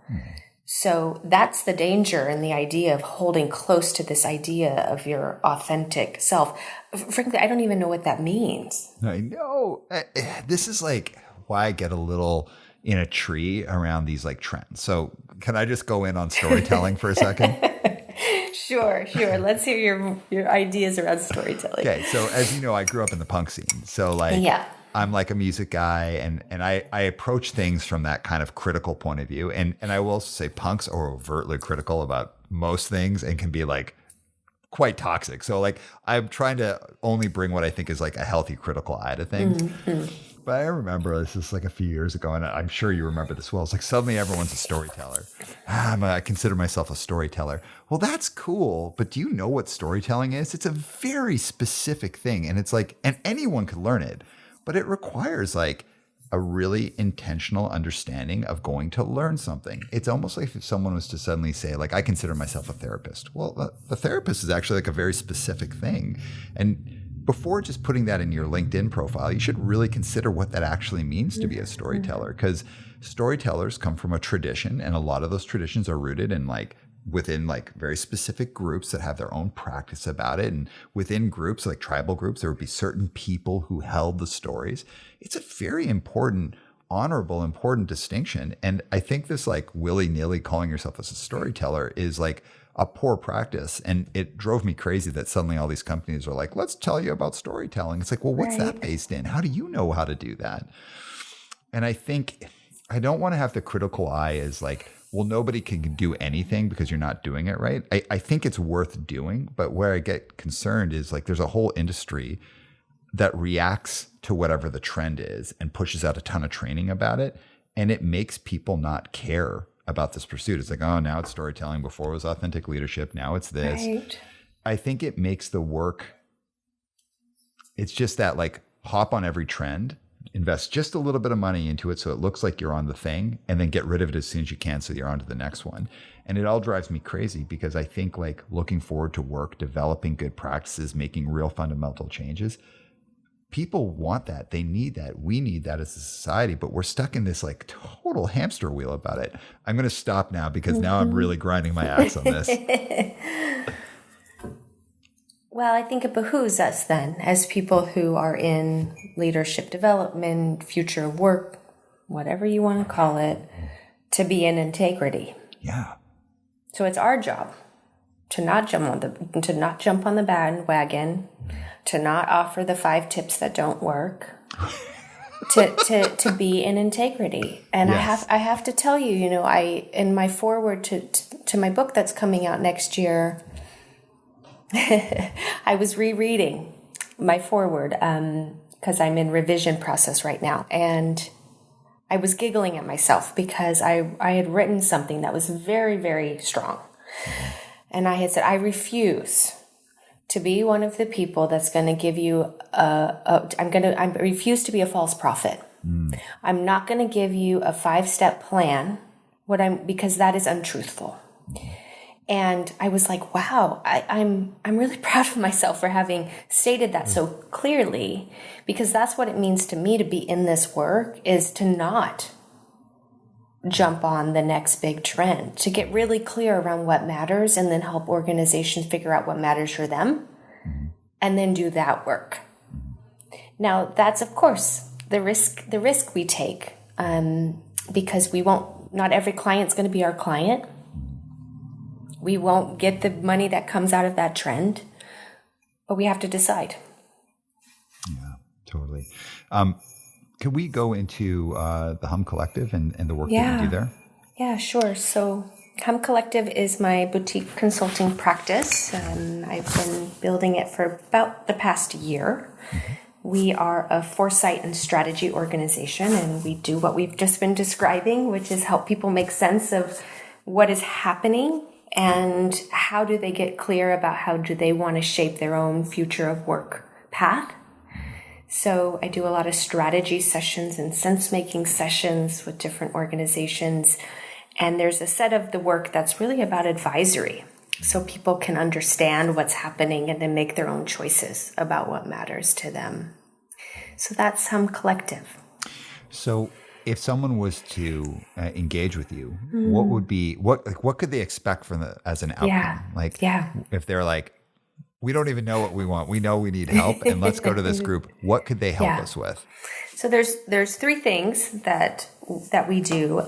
So that's the danger and the idea of holding close to this idea of your authentic self. Frankly, I don't even know what that means. I know. This is like why I get a little in a tree around these like trends. So can I just go in on storytelling for a second? Sure. Let's hear your ideas around storytelling. Okay. So as you know, I grew up in the punk scene. So like, I'm like a music guy and I approach things from that kind of critical point of view. And I will also say punks are overtly critical about most things and can be like quite toxic. So like I'm trying to only bring what I think is like a healthy critical eye to things. But I remember this is like a few years ago, and I'm sure you remember this well. It's like suddenly everyone's a storyteller. I consider myself a storyteller. Well, that's cool, but do you know what storytelling is? It's a very specific thing, and it's like, and anyone could learn it, but it requires like a really intentional understanding of going to learn something. It's almost like if someone was to suddenly say, like, I consider myself a therapist. Well, the therapist is actually like a very specific thing, and before just putting that in your LinkedIn profile, you should really consider what that actually means to be a storyteller, because storytellers come from a tradition, and a lot of those traditions are rooted in like within like very specific groups that have their own practice about it. And within groups like tribal groups, there would be certain people who held the stories. It's a very important, honorable, important distinction. And I think this like willy-nilly calling yourself as a storyteller is like a poor practice. And it drove me crazy that suddenly all these companies are like, let's tell you about storytelling. It's like, well, what's that based in? How do you know how to do that? And I think I don't want to have the critical eye as like, well, nobody can do anything because you're not doing it right. I think it's worth doing, but where I get concerned is like there's a whole industry that reacts to whatever the trend is and pushes out a ton of training about it. And it makes people not care about this pursuit. It's like, oh, now it's storytelling. Before it was authentic leadership. Now it's this. Right. I think it makes the work. It's just that like hop on every trend, invest just a little bit of money into it so it looks like you're on the thing, and then get rid of it as soon as you can so you're on to the next one. And it all drives me crazy because I think like looking forward to work, developing good practices, making real fundamental changes, people want that. They need that. We need that as a society, but we're stuck in this like total hamster wheel about it. I'm going to stop now because now I'm really grinding my axe on this. Well, I think it behooves us then, as people who are in leadership development, future work, whatever you want to call it, to be in integrity. Yeah. So it's our job to not jump on the bandwagon, to not offer the 5 tips that don't work, to be in integrity. And yes. I have to tell you, you know, in my foreword to my book that's coming out next year, I was rereading my foreword because I'm in revision process right now, and I was giggling at myself because I had written something that was very, very strong, and I had said, I refuse to be one of the people that's going to give you I refuse to be a false prophet. I'm not going to give you a 5-step plan because that is untruthful. And I was like, wow, I'm really proud of myself for having stated that so clearly, because that's what it means to me to be in this work, is to not jump on the next big trend, to get really clear around what matters and then help organizations figure out what matters for them and then do that work. Now, that's, of course, the risk we take because not every client's going to be our client. We won't get the money that comes out of that trend, but we have to decide. Yeah, totally. Can we go into the Hum Collective and the work that you do there? Yeah, sure. So Hum Collective is my boutique consulting practice. I've been building it for about the past year. Mm-hmm. We are a foresight and strategy organization, and we do what we've just been describing, which is help people make sense of what is happening and how do they get clear about how do they want to shape their own future of work path. So I do a lot of strategy sessions and sense-making sessions with different organizations. And there's a set of the work that's really about advisory, so people can understand what's happening and then make their own choices about what matters to them. So that's Hum Collective. So if someone was to engage with you, what would be what could they expect from as an outcome? If they're like, we don't even know what we want, we know we need help, and let's go to this group, what could they help us with? So there's 3 things that we do.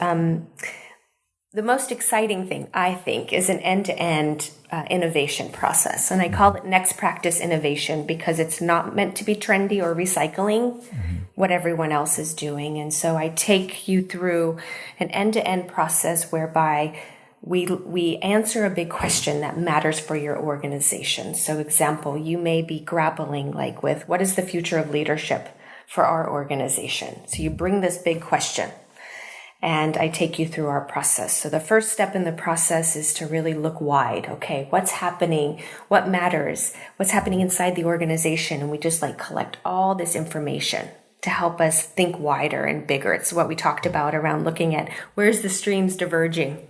The most exciting thing, I think, is an end-to-end innovation process. And I call it next practice innovation because it's not meant to be trendy or recycling what everyone else is doing. And so I take you through an end-to-end process whereby we answer a big question that matters for your organization. So example, you may be grappling with what is the future of leadership for our organization. So you bring this big question, and I take you through our process. So the first step in the process is to really look wide. Okay, what's happening? What matters? What's happening inside the organization? And we just collect all this information to help us think wider and bigger. It's what we talked about around looking at where's the streams diverging.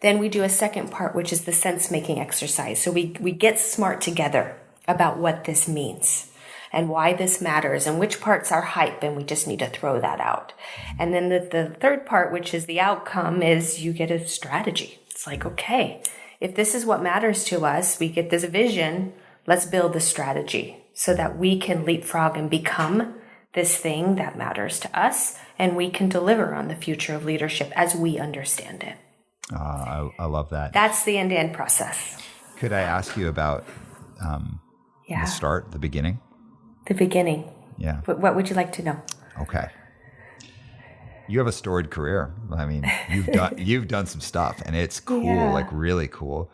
Then we do a second part, which is the sense-making exercise. So we get smart together about what this means and why this matters and which parts are hype, and we just need to throw that out. And then the third part, which is the outcome, is you get a strategy. It's okay, if this is what matters to us, we get this vision, let's build the strategy so that we can leapfrog and become this thing that matters to us, and we can deliver on the future of leadership as we understand it. I love that. That's the end-to-end process. Could I ask you about the start, the beginning? The beginning. Yeah. What would you like to know? Okay. You have a storied career. I mean, you've done some stuff, and it's cool, really cool.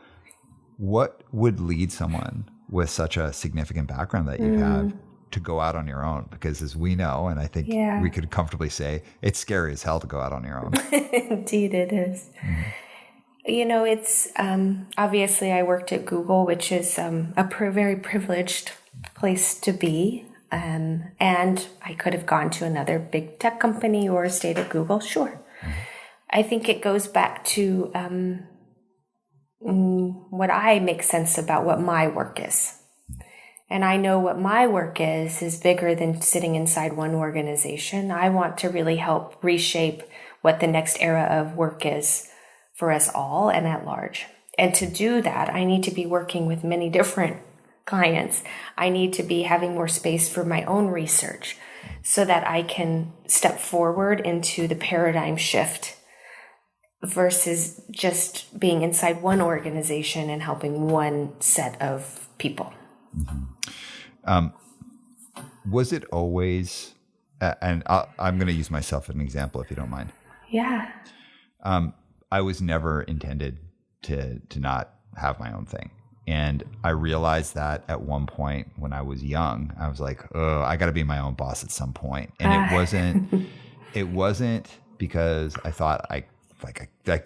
What would lead someone with such a significant background that you have to go out on your own? Because as we know, and I think we could comfortably say, it's scary as hell to go out on your own. Indeed it is. It's obviously I worked at Google, which is a very privileged place to be. And I could have gone to another big tech company or stayed at Google. Sure. I think it goes back to what I make sense about what my work is. And I know what my work is bigger than sitting inside one organization. I want to really help reshape what the next era of work is for us all and at large. And to do that, I need to be working with many different clients. I need to be having more space for my own research so that I can step forward into the paradigm shift versus just being inside one organization and helping one set of people. Was it always, and I'm going to use myself as an example if you don't mind. Yeah. I was never intended to not have my own thing. And I realized that at one point when I was young, I was like, oh, I got to be my own boss at some point. And it wasn't because I thought I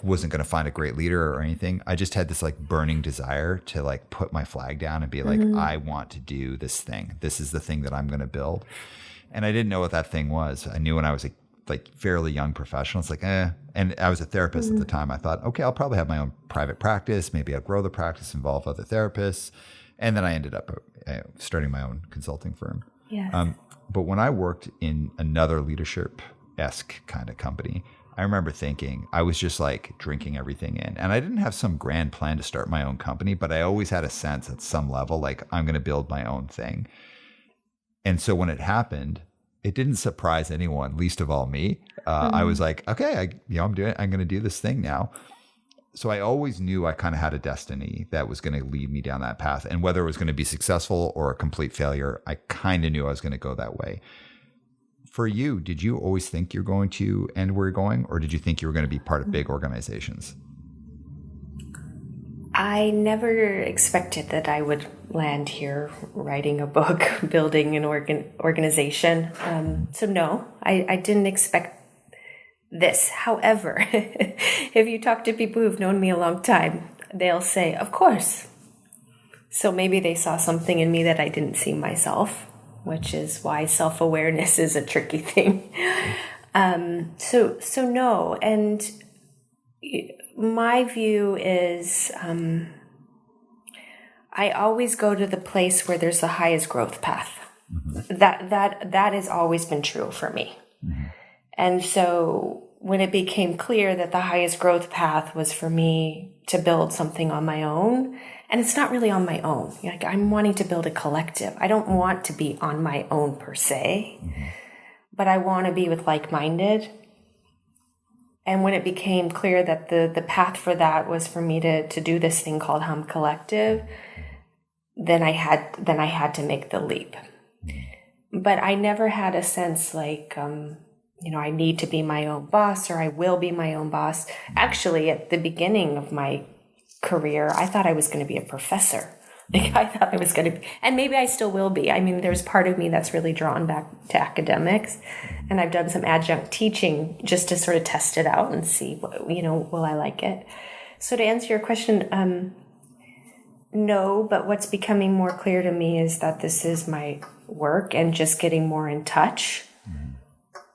wasn't going to find a great leader or anything. I just had this burning desire to put my flag down and be I want to do this thing. This is the thing that I'm going to build. And I didn't know what that thing was. I knew when I was a fairly young professional, it's and I was a therapist at the time. I thought, okay, I'll probably have my own private practice. Maybe I'll grow the practice, involve other therapists. And then I ended up starting my own consulting firm. Yes. But when I worked in another leadership-esque kind of company, I remember thinking I was just drinking everything in. And I didn't have some grand plan to start my own company, but I always had a sense at some level, I'm going to build my own thing. And so when it happened, it didn't surprise anyone, least of all me. I was okay, I'm going to do this thing now. So I always knew I kind of had a destiny that was going to lead me down that path. And whether it was going to be successful or a complete failure, I kind of knew I was going to go that way. For you, did you always think you're going to end where you're going, or did you think you were going to be part of big organizations? I never expected that I would land here writing a book, building an organization. So no, I didn't expect this. However, if you talk to people who've known me a long time, they'll say, of course. So maybe they saw something in me that I didn't see myself, which is why self-awareness is a tricky thing. So no. And my view is I always go to the place where there's the highest growth path. Mm-hmm. That has always been true for me. Mm-hmm. And so when it became clear that the highest growth path was for me to build something on my own, and it's not really on my own. I'm wanting to build a collective. I don't want to be on my own per se, mm-hmm. but I want to be with like-minded. And when it became clear that the path for that was for me to do this thing called humcollective, then I had to make the leap. But I never had a sense I need to be my own boss or I will be my own boss. Actually, at the beginning of my career, I thought I was going to be a professor. Like, I thought I was going to be, and maybe I still will be. I mean, there's part of me that's really drawn back to academics, and I've done some adjunct teaching just to sort of test it out and see, will I like it? So to answer your question, no, but what's becoming more clear to me is that this is my work, and just getting more in touch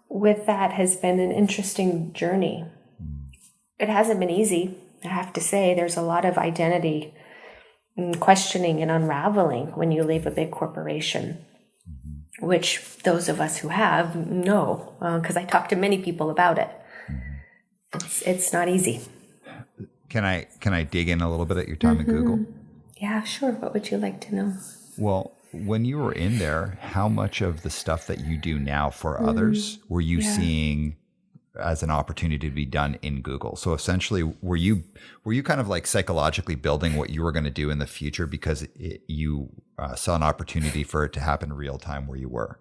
with that has been an interesting journey. It hasn't been easy, I have to say. There's a lot of identity and questioning and unraveling when you leave a big corporation, which those of us who have know, because I talk to many people about it. It's not easy. Can I dig in a little bit at your time at Google? Yeah, sure. What would you like to know? Well, when you were in there, how much of the stuff that you do now for others were you seeing as an opportunity to be done in Google? So essentially, were you kind of like psychologically building what you were going to do in the future because you saw an opportunity for it to happen real time where you were?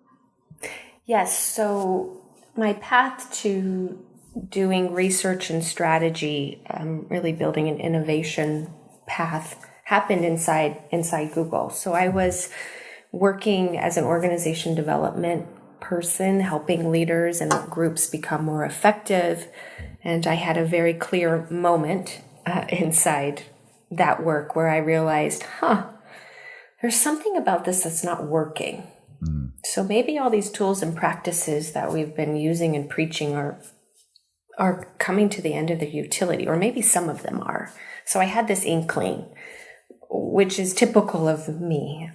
Yes. So my path to doing research and strategy, really building an innovation path, happened inside Google. So I was working as an organization development person, helping leaders and groups become more effective. And I had a very clear moment inside that work where I realized, there's something about this that's not working. So maybe all these tools and practices that we've been using and preaching are coming to the end of their utility, or maybe some of them are. So I had this inkling, which is typical of me.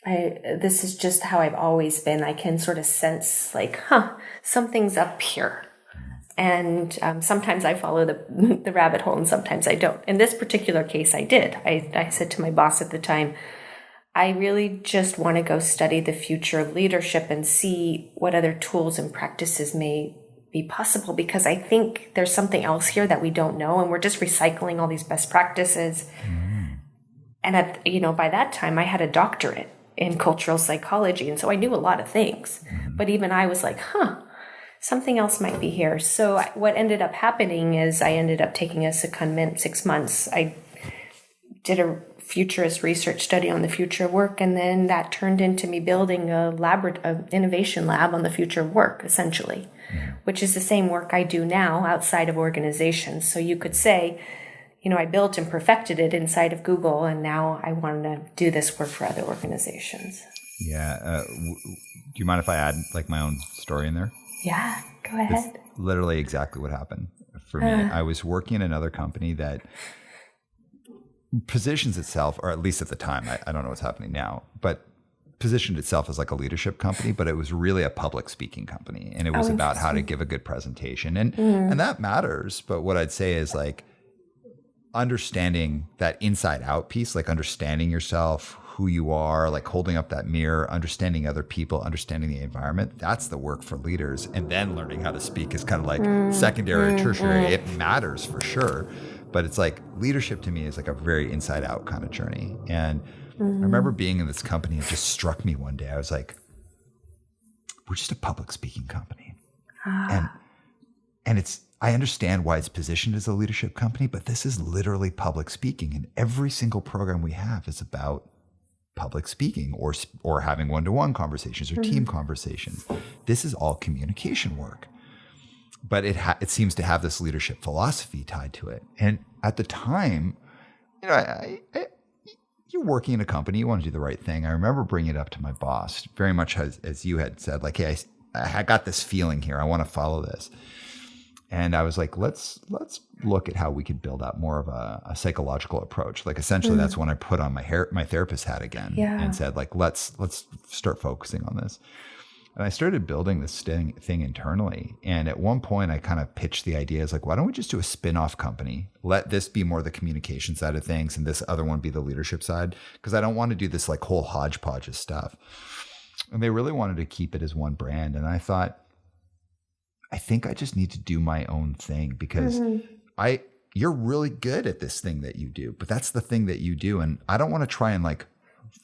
This is just how I've always been. I can sort of sense like, something's up here. And sometimes I follow the rabbit hole and sometimes I don't. In this particular case, I did. I said to my boss at the time, I really just want to go study the future of leadership and see what other tools and practices may be possible, because I think there's something else here that we don't know, and we're just recycling all these best practices. And by that time, I had a doctorate in cultural psychology, and so I knew a lot of things. But even I was like, something else might be here. So what ended up happening is I ended up taking a secondment, 6 months. I did a futurist research study on the future of work, and then that turned into me building an innovation lab on the future of work, essentially, which is the same work I do now outside of organizations. So you could say, I built and perfected it inside of Google, and now I want to do this work for other organizations. Yeah. Do you mind if I add like my own story in there? Yeah, go ahead. It's literally exactly what happened for me. I was working in another company that positions itself, or at least at the time, I don't know what's happening now, but positioned itself as like a leadership company, but it was really a public speaking company. And it was about how to give a good presentation. And that matters. But what I'd say is like understanding that inside out piece, like understanding yourself, who you are, like holding up that mirror, understanding other people, understanding the environment. That's the work for leaders. And then learning how to speak is kind of like secondary or tertiary. It matters for sure. But it's like leadership to me is like a very inside out kind of journey. And I remember being in this company, it just struck me one day. I was like, we're just a public speaking company. And I understand why it's positioned as a leadership company, but this is literally public speaking. And every single program we have is about public speaking or having one-to-one conversations or team conversations. This is all communication work. But it seems to have this leadership philosophy tied to it. And at the time, you're working in a company, you want to do the right thing. I remember bringing it up to my boss, very much as you had said, like, hey, I got this feeling here. I want to follow this. And I was like, let's look at how we could build out more of a psychological approach. Like essentially that's when I put on my therapist hat again and said, like, let's start focusing on this. And I started building this thing internally. And at one point I kind of pitched the idea as like, why don't we just do a spin-off company? Let this be more the communication side of things and this other one be the leadership side. Because I don't want to do this like whole hodgepodge of stuff. And they really wanted to keep it as one brand. And I thought, I think I just need to do my own thing because you're really good at this thing that you do, but that's the thing that you do. And I don't want to try and like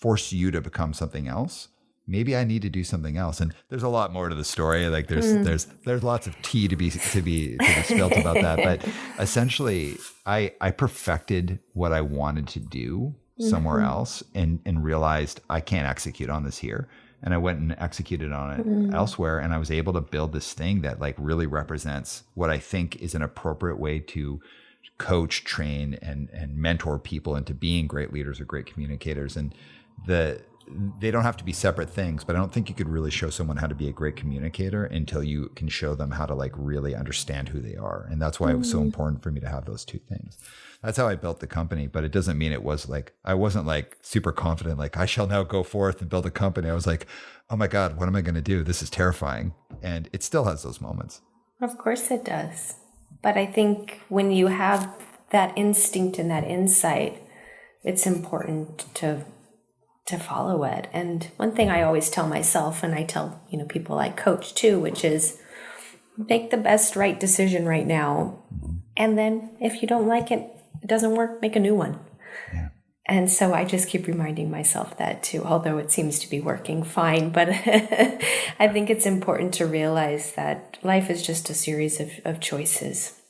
force you to become something else. Maybe I need to do something else. And there's a lot more to the story. Like there's lots of tea to be spilled about that. But essentially I perfected what I wanted to do somewhere else and realized I can't execute on this here. And I went and executed on it elsewhere. And I was able to build this thing that like really represents what I think is an appropriate way to coach, train, and mentor people into being great leaders or great communicators. And they don't have to be separate things, but I don't think you could really show someone how to be a great communicator until you can show them how to like really understand who they are. And that's why it was so important for me to have those two things. That's how I built the company, but it doesn't mean it was like, I wasn't like super confident, like I shall now go forth and build a company. I was like, oh my God, what am I going to do? This is terrifying. And it still has those moments. Of course it does. But I think when you have that instinct and that insight, it's important to follow it. And one thing I always tell myself, and I tell, people I coach too, which is make the best right decision right now. And then if you don't like it, it doesn't work, make a new one. Yeah. And so I just keep reminding myself that too, although it seems to be working fine. But I think it's important to realize that life is just a series of choices.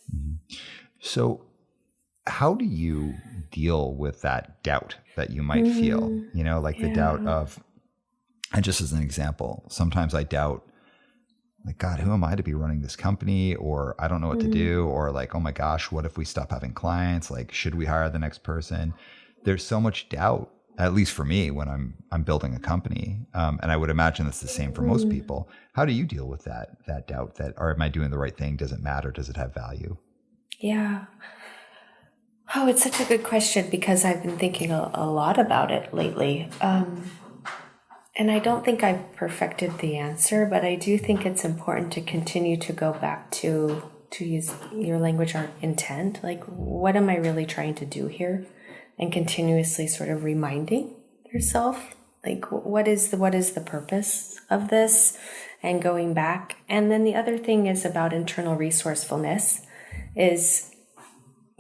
So how do you deal with that doubt that you might feel, the doubt of, and just as an example, sometimes I doubt, like, God, who am I to be running this company? Or I don't know what to do. Or like, oh my gosh, what if we stop having clients? Like, should we hire the next person? There's so much doubt, at least for me, when I'm building a company. And I would imagine that's the same for most people. How do you deal with that doubt that, or am I doing the right thing? Does it matter? Does it have value? Yeah. Oh, it's such a good question because I've been thinking a lot about it lately. And I don't think I've perfected the answer, but I do think it's important to continue to go back to use your language, our intent. Like, what am I really trying to do here? And continuously sort of reminding yourself, like, what is the purpose of this? And going back. And then the other thing is about internal resourcefulness is,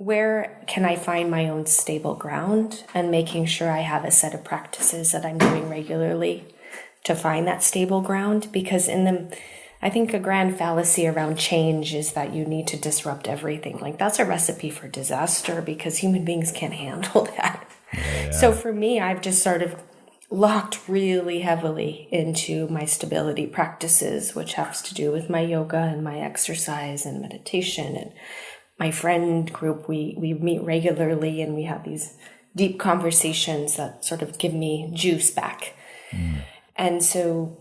where can I find my own stable ground, and making sure I have a set of practices that I'm doing regularly to find that stable ground? Because I think a grand fallacy around change is that you need to disrupt everything. Like, that's a recipe for disaster because human beings can't handle that. Yeah. So for me, I've just sort of locked really heavily into my stability practices, which has to do with my yoga and my exercise and meditation. And my friend group, we meet regularly and we have these deep conversations that sort of give me juice back. And so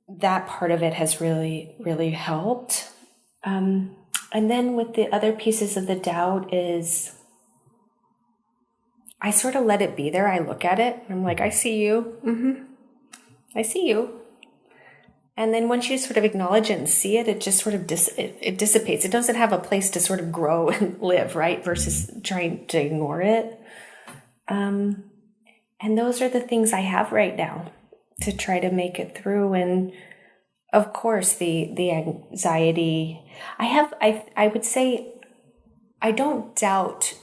that part of it has really, really helped. And then with the other pieces of the doubt is, I sort of let it be there. I look at it. I'm like, I see you. I see you. And then once you sort of acknowledge it and see it, it just sort of it dissipates. It doesn't have a place to sort of grow and live, right? Versus trying to ignore it. And those are the things I have right now to try to make it through. And of course, the anxiety I would say, I don't doubt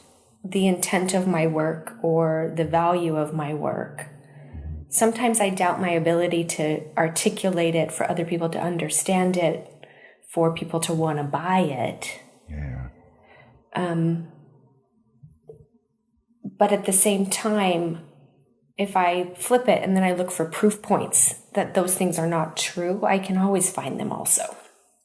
the intent of my work or the value of my work. Sometimes I doubt my ability to articulate it for other people to understand it, for people to want to buy it. Yeah. But at the same time, if I flip it and then I look for proof points that those things are not true, I can always find them also.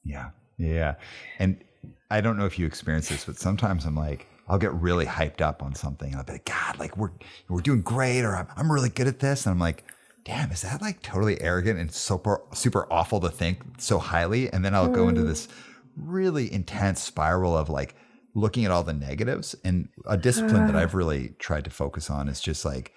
Yeah. Yeah. And I don't know if you experience this, but sometimes I'm like, I'll get really hyped up on something and I'll be like, God, like we're doing great, or I'm really good at this. And I'm like, damn, is that like totally arrogant and super awful to think so highly? And then I'll go into this really intense spiral of like looking at all the negatives. And a discipline that I've really tried to focus on is just like,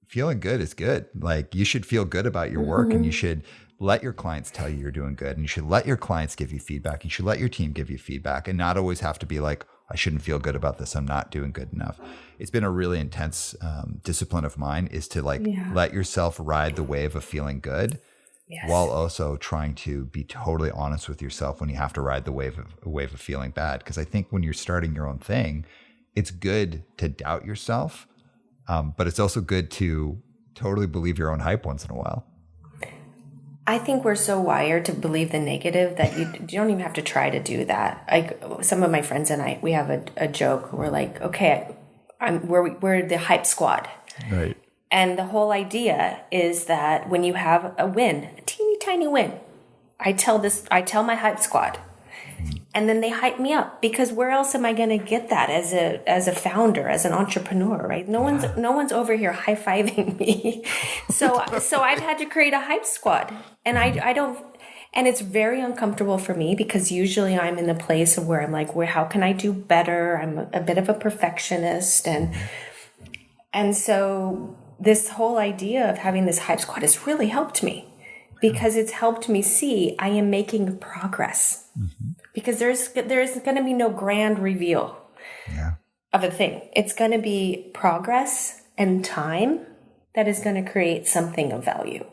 feeling good is good. Like, you should feel good about your work, and you should let your clients tell you you're doing good, and you should let your clients give you feedback. You should let your team give you feedback, and not always have to be like, I shouldn't feel good about this, I'm not doing good enough. It's been a really intense discipline of mine, is to like let yourself ride the wave of feeling good, while also trying to be totally honest with yourself when you have to ride the wave of feeling bad. Because I think when you're starting your own thing, it's good to doubt yourself, but it's also good to totally believe your own hype once in a while. I think we're so wired to believe the negative that you don't even have to try to do that. Like, some of my friends and I, we have a joke. We're like, okay, we're the hype squad. Right. And the whole idea is that when you have a win, a teeny tiny win, I tell my hype squad, and then they hype me up, because where else am I going to get that as a founder, as an entrepreneur, right? No one's over here high-fiving me. So I've had to create a hype squad, and I don't, and it's very uncomfortable for me, because usually I'm in the place of where I'm like, how can I do better? I'm a bit of a perfectionist, and so this whole idea of having this hype squad has really helped me, because it's helped me see I am making progress. Because there's going to be no grand reveal of a thing. It's going to be progress and time that is going to create something of value.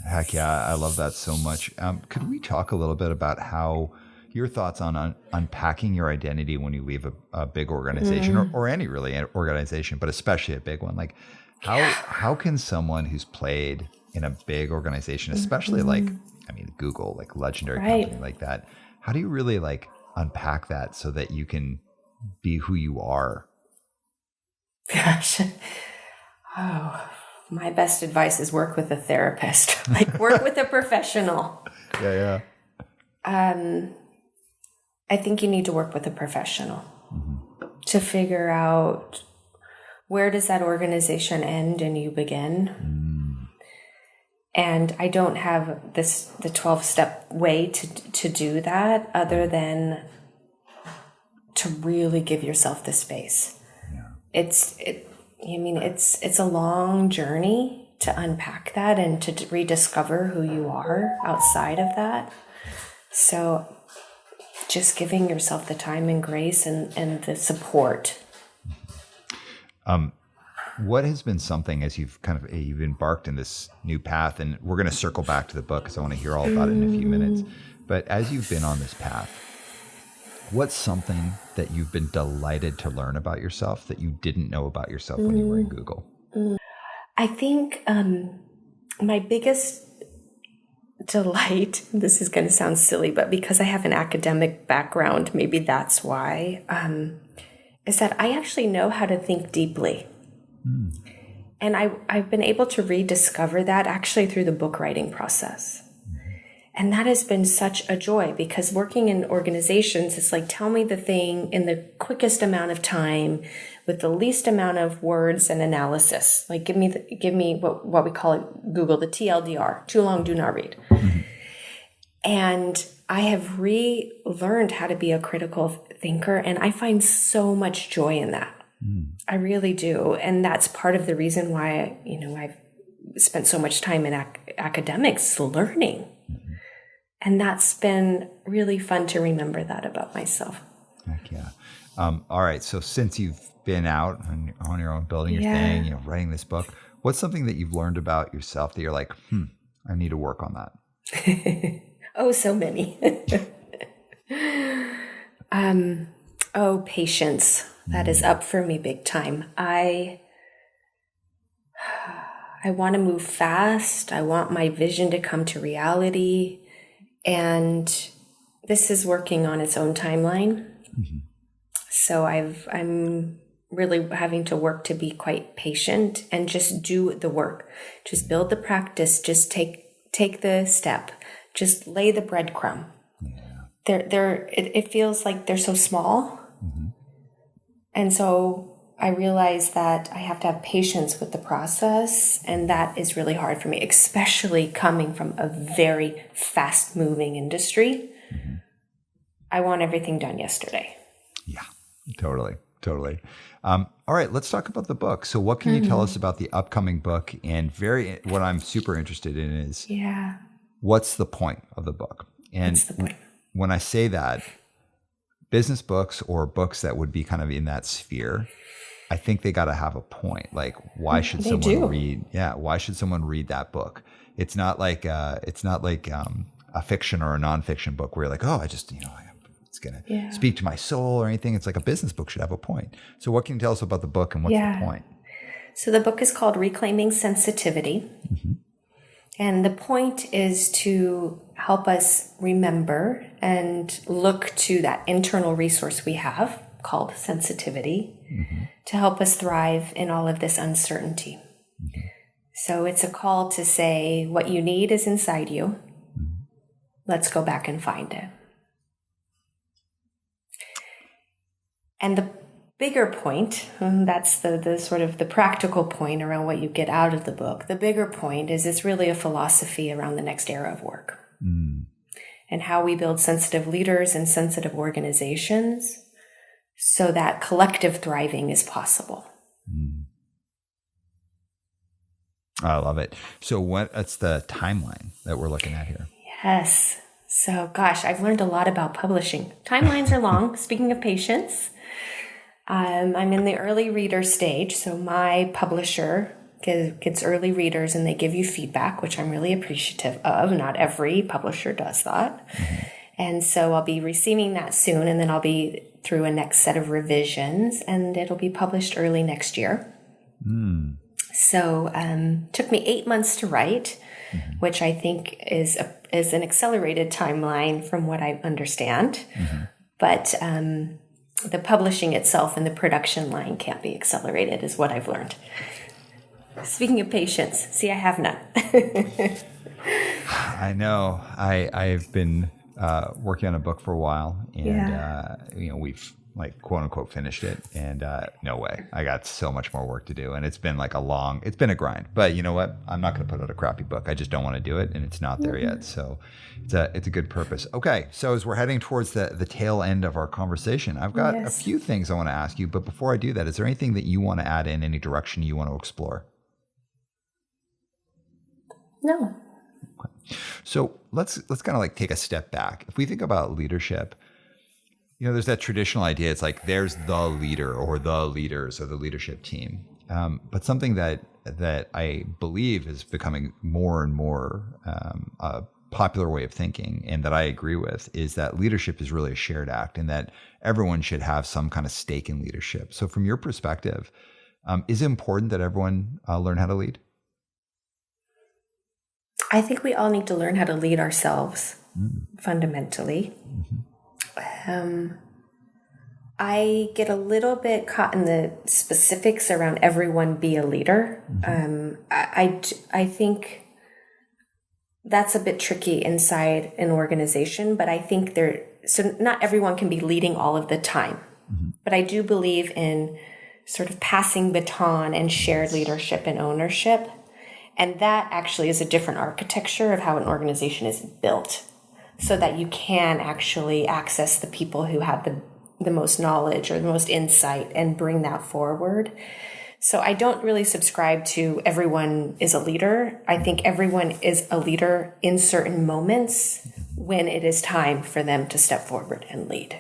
Heck yeah, I love that so much. Could we talk a little bit about how your thoughts on unpacking your identity when you leave a big organization, or any really organization, but especially a big one? Like how can someone who's played in a big organization, especially Google, like legendary company like that, how do you really unpack that so that you can be who you are? Gosh. Oh, my best advice is work with a therapist. Work with a professional. Yeah. I think you need to work with a professional to figure out, where does that organization end and you begin? And I don't have the 12-step way to do that, other than to really give yourself the space. Yeah. It's a long journey to unpack that and to rediscover who you are outside of that. So just giving yourself the time and grace and the support. What has been something, as you've embarked in this new path, and we're going to circle back to the book because I want to hear all about it in a few minutes, but as you've been on this path, what's something that you've been delighted to learn about yourself that you didn't know about yourself when you were in Google? I think my biggest delight, this is going to sound silly, but because I have an academic background, maybe that's why, is that I actually know how to think deeply. And I've been able to rediscover that actually through the book writing process. And that has been such a joy, because working in organizations, it's like, tell me the thing in the quickest amount of time with the least amount of words and analysis. Like give me what we call it, Google, the TLDR, too long, do not read. And I have relearned how to be a critical thinker, and I find so much joy in that. I really do. And that's part of the reason why, I've spent so much time in academics learning. And that's been really fun to remember that about myself. Heck yeah. All right. So since you've been out on your own, building your thing, writing this book, what's something that you've learned about yourself that you're like, I need to work on that? Oh, so many. Patience. That is up for me big time. I want to move fast. I want my vision to come to reality. And this is working on its own timeline. So I'm really having to work to be quite patient and just do the work. Just build the practice. Just take the step. Just lay the breadcrumb. It feels like they're so small. And so I realize that I have to have patience with the process, and that is really hard for me, especially coming from a very fast-moving industry. I want everything done yesterday. Yeah, totally. All right, let's talk about the book. So what can you tell us about the upcoming book? And what I'm super interested in is what's the point of the book? And when I say that, business books or books that would be kind of in that sphere, I think they got to have a point. Like, why should someone read? Yeah, why should someone read that book? It's not like a fiction or a nonfiction book where you're like, oh, it's gonna speak to my soul or anything. It's like a business book should have a point. So, what can you tell us about the book and what's the point? So the book is called Reclaiming Sensitivity. And the point is to help us remember and look to that internal resource we have, called sensitivity to help us thrive in all of this uncertainty. So it's a call to say what you need is inside you. Let's go back and find it. And the bigger point, and that's the sort of the practical point around what you get out of the book. The bigger point is it's really a philosophy around the next era of work and how we build sensitive leaders and sensitive organizations so that collective thriving is possible. I love it. So what's the timeline that we're looking at here? Yes. So gosh, I've learned a lot about publishing. Timelines are long. Speaking of patience, I'm in the early reader stage. So my publisher gets early readers and they give you feedback, which I'm really appreciative of. Not every publisher does that. And so I'll be receiving that soon, and then I'll be through a next set of revisions, and it'll be published early next year. So took me 8 months to write, which I think is an accelerated timeline from what I understand. But the publishing itself and the production line can't be accelerated, is what I've learned. Speaking of patience, see, I have none. I know. I've been working on a book for a while, and we've like quote unquote finished it, and no way. I got so much more work to do, and it's been a grind. But you know what? I'm not going to put out a crappy book. I just don't want to do it, and it's not there yet. So it's a good purpose. Okay, so as we're heading towards the tail end of our conversation, I've got a few things I want to ask you. But before I do that, is there anything that you want to add in, any direction you want to explore? No. Okay. So let's kind of like take a step back. If we think about leadership, there's that traditional idea. It's like there's the leader or the leaders or the leadership team. But something that I believe is becoming more and more a popular way of thinking, and that I agree with, is that leadership is really a shared act, and that everyone should have some kind of stake in leadership. So from your perspective, is it important that everyone learn how to lead? I think we all need to learn how to lead ourselves, fundamentally. I get a little bit caught in the specifics around everyone be a leader. I think that's a bit tricky inside an organization, but I think so not everyone can be leading all of the time. But I do believe in sort of passing baton and shared leadership and ownership. And that actually is a different architecture of how an organization is built, so that you can actually access the people who have the most knowledge or the most insight and bring that forward. So I don't really subscribe to everyone is a leader. I think everyone is a leader in certain moments when it is time for them to step forward and lead.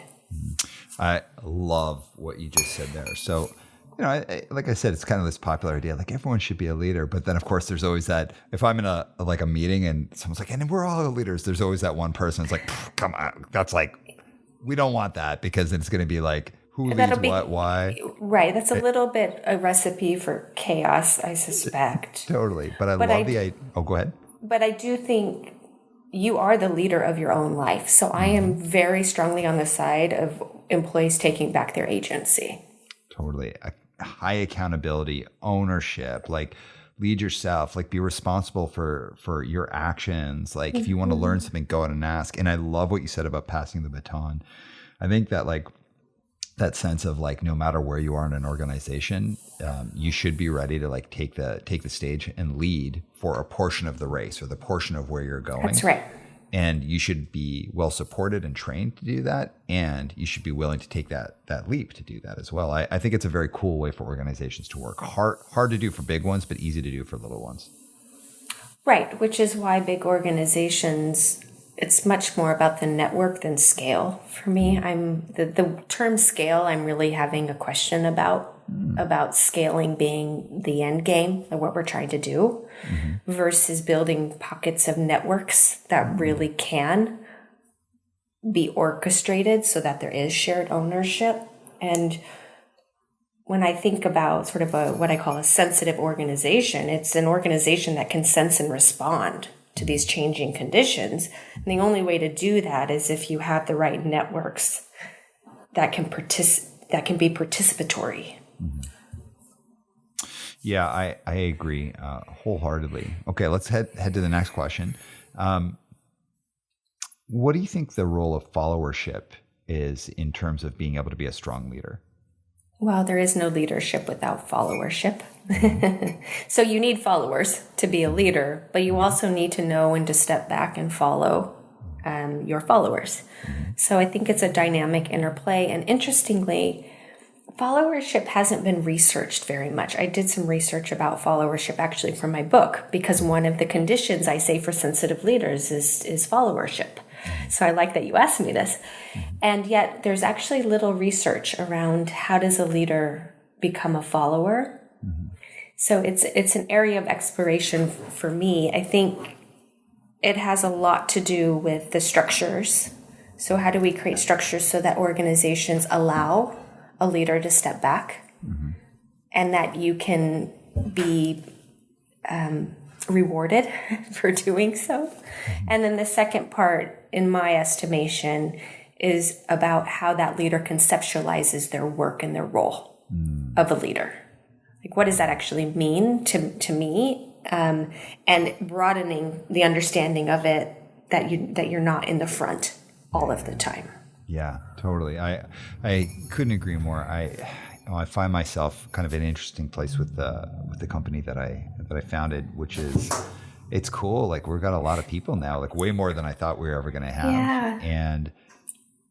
I love what you just said there. So, like I said, it's kind of this popular idea, like everyone should be a leader. But then, of course, there's always that, if I'm in a meeting and someone's like, and we're all leaders, there's always that one person that's like, come on, that's like, we don't want that, because then it's going to be like, who leads what, why? Right. That's a little bit a recipe for chaos, I suspect. Totally. But I love the idea. Oh, go ahead. But I do think you are the leader of your own life. So I am very strongly on the side of employees taking back their agency. Totally. High accountability, ownership, like lead yourself, like be responsible for your actions. Like if you want to learn something, go out and ask. And I love what you said about passing the baton. I think that like that sense of like, no matter where you are in an organization, you should be ready to like take the stage and lead for a portion of the race or the portion of where you're going. That's right. And you should be well supported and trained to do that. And you should be willing to take that leap to do that as well. I think it's a very cool way for organizations to work. Hard to do for big ones, but easy to do for little ones. Right, which is why big organizations, it's much more about the network than scale. For me, the term scale, I'm really having a question about scaling being the end game of what we're trying to do versus building pockets of networks that really can be orchestrated so that there is shared ownership. And when I think about sort of what I call a sensitive organization, it's an organization that can sense and respond to these changing conditions. And the only way to do that is if you have the right networks that can that can be participatory. Yeah, I agree wholeheartedly. Okay, let's head to the next question. What do you think the role of followership is in terms of being able to be a strong leader? Well, there is no leadership without followership. So you need followers to be a leader, but you also need to know when to step back and follow your followers. So I think it's a dynamic interplay. And interestingly, followership hasn't been researched very much. I did some research about followership actually for my book, because one of the conditions I say for sensitive leaders is followership. So I like that you asked me this. And yet there's actually little research around how does a leader become a follower. So it's an area of exploration for me. I think it has a lot to do with the structures. So how do we create structures so that organizations allow a leader to step back and that you can be rewarded for doing so? And then the second part, in my estimation, is about how that leader conceptualizes their work and their role of a leader. Like, what does that actually mean to me? And broadening the understanding of it, that you're not in the front all of the time. Yeah, totally. I couldn't agree more. I find myself kind of in an interesting place with the company that I founded, which is, it's cool. Like, we've got a lot of people now, like way more than I thought we were ever going to have. Yeah. And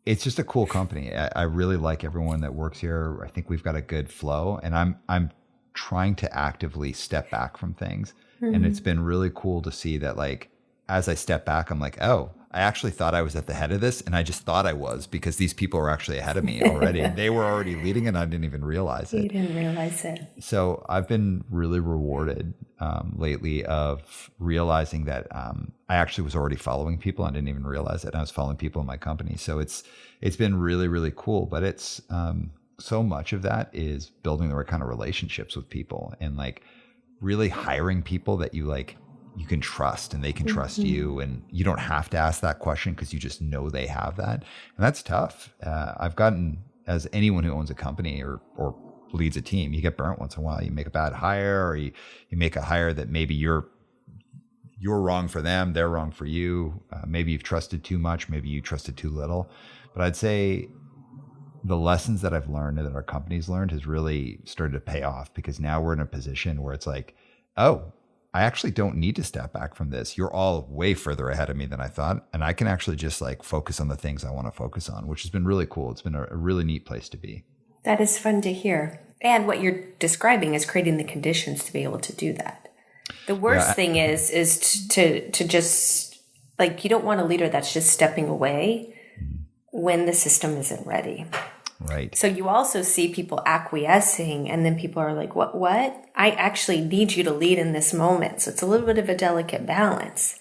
it's just a cool company. I really like everyone that works here. I think we've got a good flow, and I'm trying to actively step back from things. And it's been really cool to see that, like, as I step back, I'm like, oh, I actually thought I was at the head of this, and I just thought I was, because these people were actually ahead of me already. They were already leading, and I didn't even realize it. You didn't realize it. So I've been really rewarded lately of realizing that I actually was already following people. I didn't even realize it. I was following people in my company. So it's been really, really cool. But it's so much of that is building the right kind of relationships with people, and like really hiring people that you can trust, and they can trust you, and you don't have to ask that question because you just know they have that. And that's tough. I've gotten, as anyone who owns a company or leads a team, you get burnt once in a while. You make a bad hire, or you make a hire that maybe you're wrong for them, they're wrong for you. Maybe you've trusted too much, maybe you trusted too little. But I'd say the lessons that I've learned, that our company's learned, has really started to pay off, because now we're in a position where it's like, oh, I actually don't need to step back from this. You're all way further ahead of me than I thought. And I can actually just like focus on the things I want to focus on, which has been really cool. It's been a really neat place to be. That is fun to hear. And what you're describing is creating the conditions to be able to do that. The worst thing is to just, like, you don't want a leader that's just stepping away when the system isn't ready. Right. So you also see people acquiescing, and then people are like, what? I actually need you to lead in this moment. So it's a little bit of a delicate balance.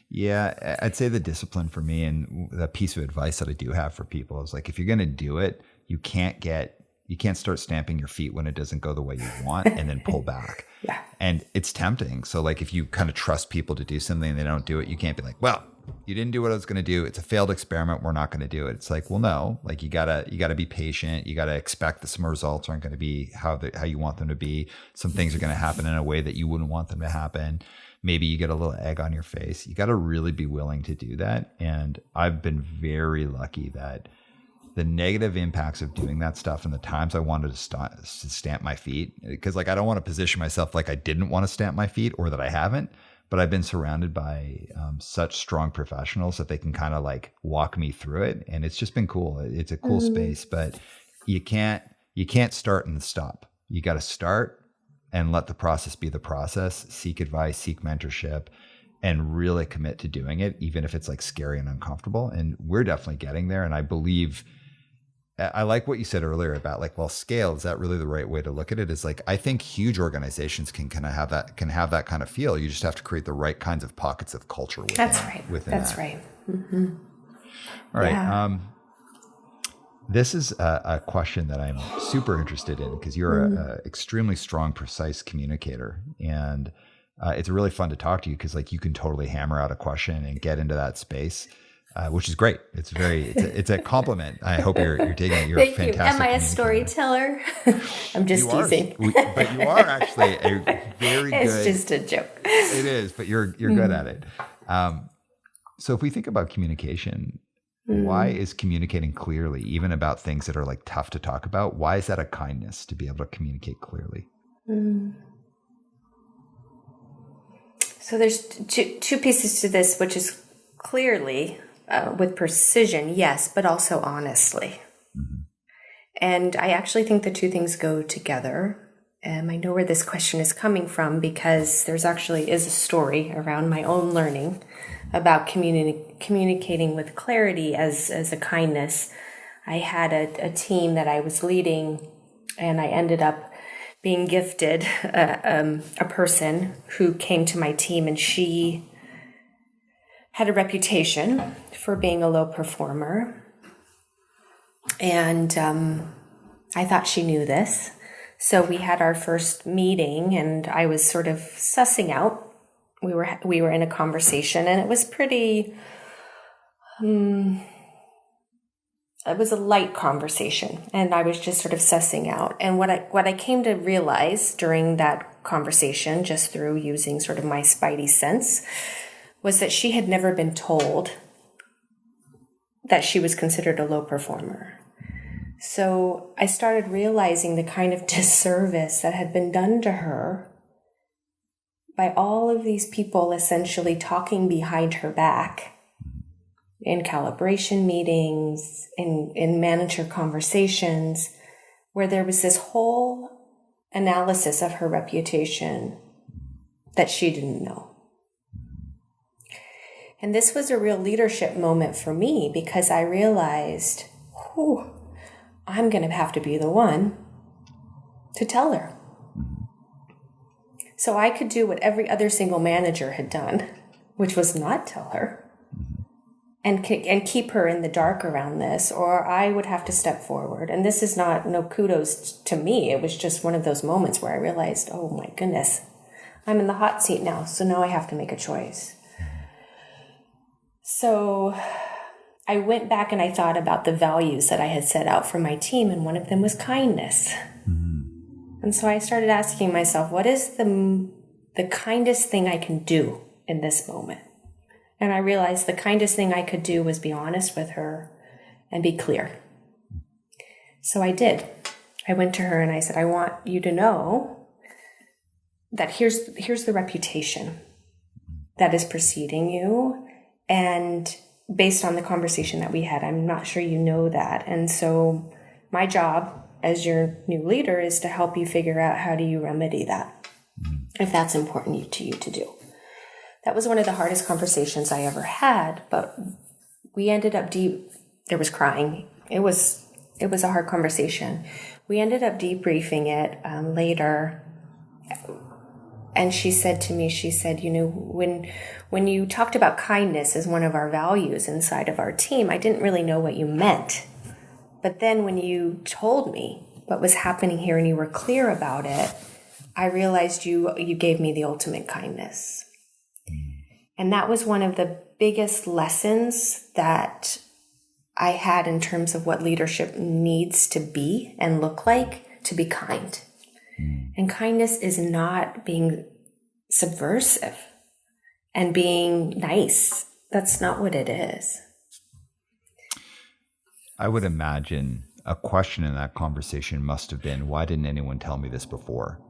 Yeah, I'd say the discipline for me, and the piece of advice that I do have for people, is like, if you're going to do it, you can't start stamping your feet when it doesn't go the way you want and then pull back. Yeah. And it's tempting. So like, if you kind of trust people to do something and they don't do it, you can't be like, well, you didn't do what I was going to do. It's a failed experiment. We're not going to do it. It's like, well, no, like you gotta be patient. You gotta expect that some results aren't going to be how you want them to be. Some things are going to happen in a way that you wouldn't want them to happen. Maybe you get a little egg on your face. You got to really be willing to do that. And I've been very lucky that the negative impacts of doing that stuff, and the times I wanted to stamp my feet, because like, I don't want to position myself like I didn't want to stamp my feet or that I haven't. But I've been surrounded by such strong professionals that they can kind of like walk me through it. And it's just been cool. It's a cool space, but you can't start and stop. You got to start and let the process be the process, seek advice, seek mentorship, and really commit to doing it, even if it's like scary and uncomfortable. And we're definitely getting there. And I believe, I like what you said earlier about like, well, scale, is that really the right way to look at it? Is like, I think huge organizations can have that kind of feel. You just have to create the right kinds of pockets of culture within. That's right. That's right. Mm-hmm. All right. Yeah. This is a question that I'm super interested in, because you're an extremely strong, precise communicator. And it's really fun to talk to you, because like, you can totally hammer out a question and get into that space. which is great. It's a compliment. I hope you're taking it. You're Thank fantastic. you. Am I a storyteller? I'm just teasing. But you are actually a very good. It's just a joke. It is, but you're good at it. So if we think about communication, why is communicating clearly, even about things that are like tough to talk about? Why is that a kindness to be able to communicate clearly? So there's two pieces to this, which is clearly with precision, yes, but also honestly. And I actually think the two things go together. I know where this question is coming from because there's actually is a story around my own learning about communicating with clarity as a kindness. I had a team that I was leading, and I ended up being gifted a person who came to my team, and she had a reputation for being a low performer. And I thought she knew this. So we had our first meeting, and I was sort of sussing out. We were in a conversation, and it was pretty. It was a light conversation, and I was just sort of sussing out. And what I came to realize during that conversation, just through using sort of my spidey sense, was that she had never been told that she was considered a low performer. So I started realizing the kind of disservice that had been done to her by all of these people essentially talking behind her back in calibration meetings, in manager conversations, where there was this whole analysis of her reputation that she didn't know. And this was a real leadership moment for me because I realized, I'm going to have to be the one to tell her. So I could do what every other single manager had done, which was not tell her and keep her in the dark around this, or I would have to step forward. And this is no kudos to me. It was just one of those moments where I realized, oh my goodness, I'm in the hot seat now. So now I have to make a choice. So I went back and I thought about the values that I had set out for my team, and one of them was kindness. And so I started asking myself, what is the kindest thing I can do in this moment? And I realized the kindest thing I could do was be honest with her and be clear. So I did. I went to her and I said, I want you to know that here's the reputation that is preceding you. And based on the conversation that we had, I'm not sure you know that. And so my job as your new leader is to help you figure out how do you remedy that, if that's important to you to do. That was one of the hardest conversations I ever had, but we ended up there was crying. It was a hard conversation. We ended up debriefing it later. And she said to me, when you talked about kindness as one of our values inside of our team, I didn't really know what you meant. But then when you told me what was happening here and you were clear about it, I realized you gave me the ultimate kindness. And that was one of the biggest lessons that I had in terms of what leadership needs to be and look like to be kind. And kindness is not being subversive and being nice. That's not what it is. I would imagine a question in that conversation must have been, why didn't anyone tell me this before?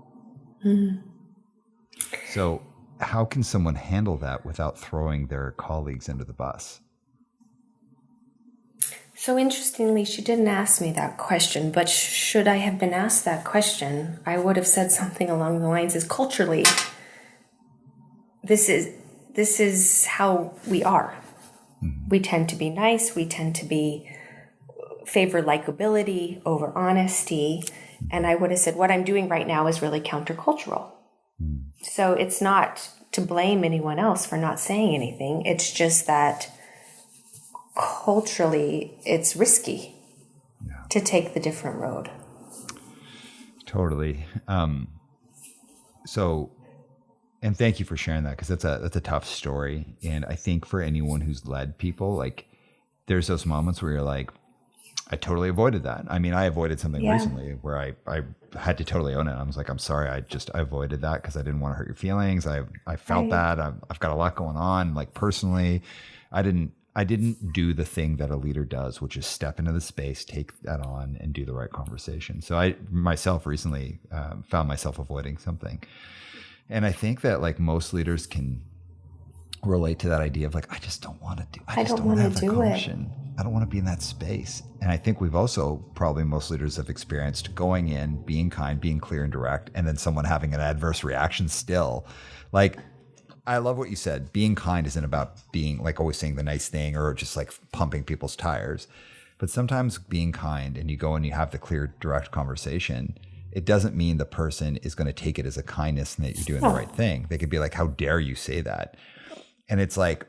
So how can someone handle that without throwing their colleagues under the bus? So interestingly, she didn't ask me that question, but should I have been asked that question, I would have said something along the lines as culturally, this is how we are. We tend to be nice. We tend to favor likability over honesty. And I would have said, what I'm doing right now is really countercultural. So it's not to blame anyone else for not saying anything. It's just that culturally it's risky to take the different road. Totally. And thank you for sharing that, because that's a tough story. And I think for anyone who's led people, like, there's those moments where you're like, I totally avoided that. I mean, I avoided something recently where I had to totally own it. I was like, I'm sorry. I avoided that because I didn't want to hurt your feelings. I felt that I've got a lot going on. Like personally, I didn't do the thing that a leader does, which is step into the space, take that on and do the right conversation. So I myself recently found myself avoiding something. And I think that like most leaders can relate to that idea of like, I just don't want to do, I just don't want to have that conversation. I don't want to be in that space. And I think we've also probably most leaders have experienced going in, being kind, being clear and direct, and then someone having an adverse reaction still. Like, I love what you said. Being kind isn't about being like always saying the nice thing or just like pumping people's tires. But sometimes being kind and you go and you have the clear, direct conversation, it doesn't mean the person is going to take it as a kindness and that you're doing the right thing. They could be like, how dare you say that? And it's like,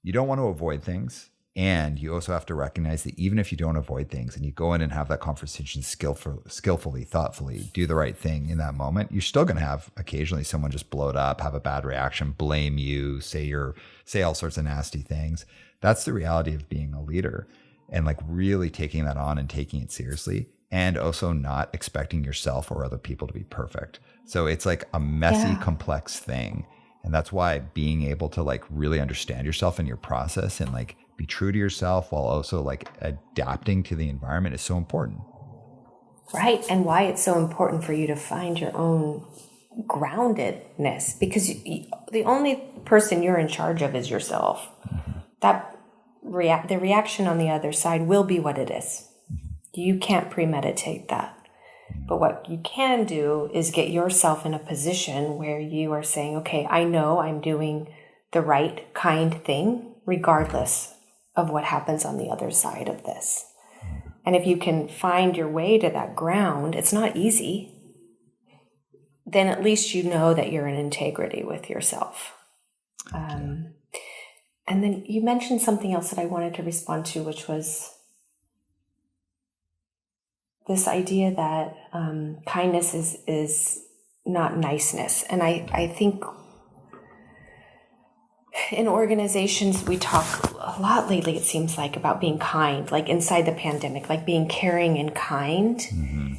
you don't want to avoid things. And you also have to recognize that even if you don't avoid things and you go in and have that conversation skillfully, thoughtfully, do the right thing in that moment, you're still going to have occasionally someone just blow it up, have a bad reaction, blame you, say all sorts of nasty things. That's the reality of being a leader, and like really taking that on and taking it seriously, and also not expecting yourself or other people to be perfect. So it's like a messy, complex thing. And that's why being able to like really understand yourself and your process and like be true to yourself while also like adapting to the environment is so important. Right. And why it's so important for you to find your own groundedness, because the only person you're in charge of is yourself. That the reaction on the other side will be what it is. You can't premeditate that. But what you can do is get yourself in a position where you are saying, okay, I know I'm doing the right kind thing regardless of what happens on the other side of this. And if you can find your way to that ground, it's not easy, then at least you know that you're in integrity with yourself. And then you mentioned something else that I wanted to respond to, which was this idea that kindness is not niceness. And I think in organizations, we talk a lot lately, it seems like, about being kind, like inside the pandemic, like being caring and kind. Mm-hmm.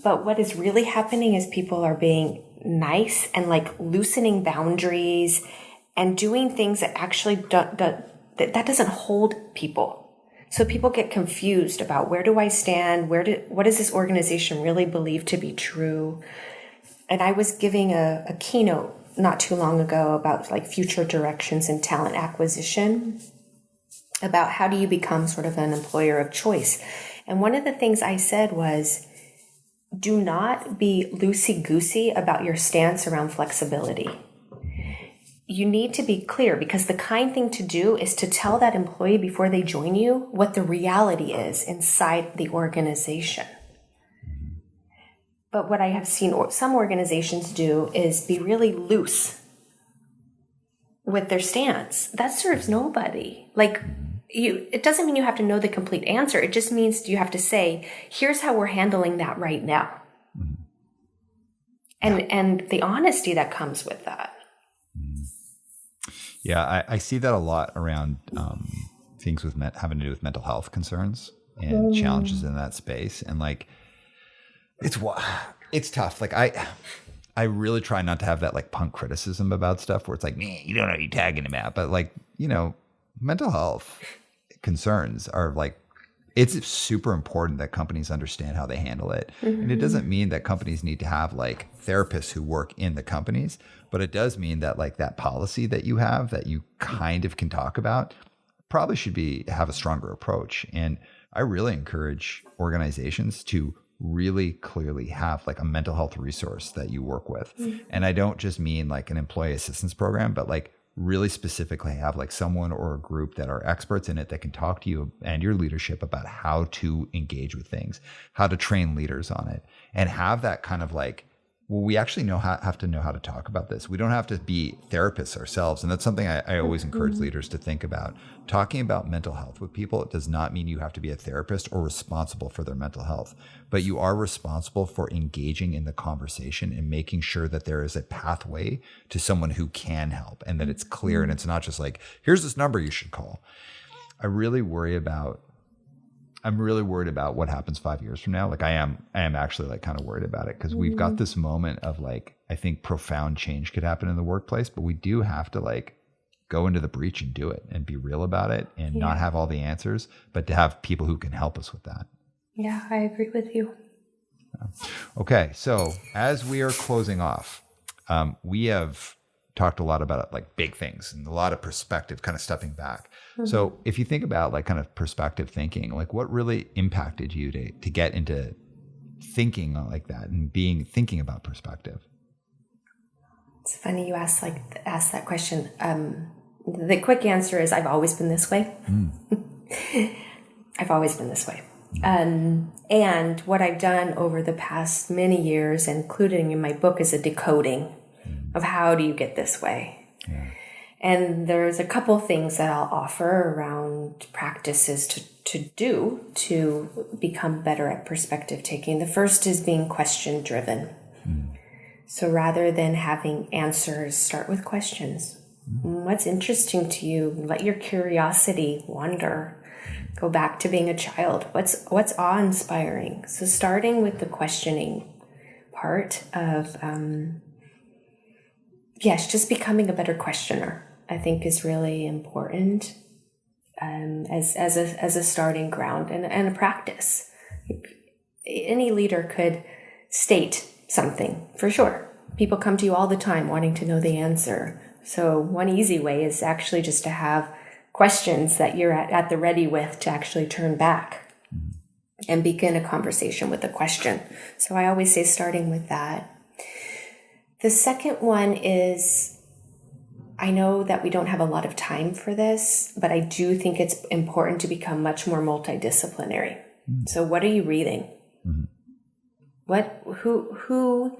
But what is really happening is people are being nice and like loosening boundaries and doing things that actually that doesn't hold people. So people get confused about, where do I stand? What does this organization really believe to be true? And I was giving a keynote not too long ago about like future directions in talent acquisition, about how do you become sort of an employer of choice. And one of the things I said was, do not be loosey-goosey about your stance around flexibility. You need to be clear, because the kind thing to do is to tell that employee before they join you what the reality is inside the organization. But what I have seen some organizations do is be really loose with their stance. That serves nobody. Like, it doesn't mean you have to know the complete answer. It just means you have to say, here's how we're handling that right now. And the honesty that comes with that. Yeah, I see that a lot around things with having to do with mental health concerns and challenges in that space. And like, it's tough. Like I really try not to have that like punk criticism about stuff where it's like, man, you don't know what you're tagging about. But like, mental health concerns are like, it's super important that companies understand how they handle it. Mm-hmm. And it doesn't mean that companies need to have like therapists who work in the companies, but it does mean that like that policy that you have that you kind of can talk about probably should have a stronger approach. And I really encourage organizations to really clearly have like a mental health resource that you work with. Mm-hmm. And I don't just mean like an employee assistance program, but like really specifically have like someone or a group that are experts in it that can talk to you and your leadership about how to engage with things, how to train leaders on it, and have that kind of like, well, we actually have to know how to talk about this. We don't have to be therapists ourselves. And that's something I always encourage leaders to think about. Talking about mental health with people, it does not mean you have to be a therapist or responsible for their mental health, but you are responsible for engaging in the conversation and making sure that there is a pathway to someone who can help and that it's clear and it's not just like, here's this number you should call. I'm really worried about what happens 5 years from now. Like I am actually like kind of worried about it because we've got this moment of like, I think profound change could happen in the workplace, but we do have to like go into the breach and do it and be real about it and not have all the answers, but to have people who can help us with that. Yeah, I agree with you. Okay. So as we are closing off, we have talked a lot about like big things and a lot of perspective, kind of stepping back. So if you think about like kind of perspective thinking, like what really impacted you to get into thinking like that and thinking about perspective? It's funny you ask that question. The quick answer is I've always been this way. I've always been this way. And what I've done over the past many years, including in my book, is a decoding of how do you get this way. Yeah. And there's a couple things that I'll offer around practices to do to become better at perspective taking. The first is being question driven. So rather than having answers, start with questions. What's interesting to you? Let your curiosity wander. Go back to being a child. What's awe-inspiring? So starting with the questioning part of, just becoming a better questioner, I think is really important as a starting ground and a practice. Any leader could state something, for sure. People come to you all the time wanting to know the answer. So one easy way is actually just to have questions that you're at the ready with to actually turn back and begin a conversation with a question. So I always say starting with that. The second one is, I know that we don't have a lot of time for this, but I do think it's important to become much more multidisciplinary. So what are you reading? Who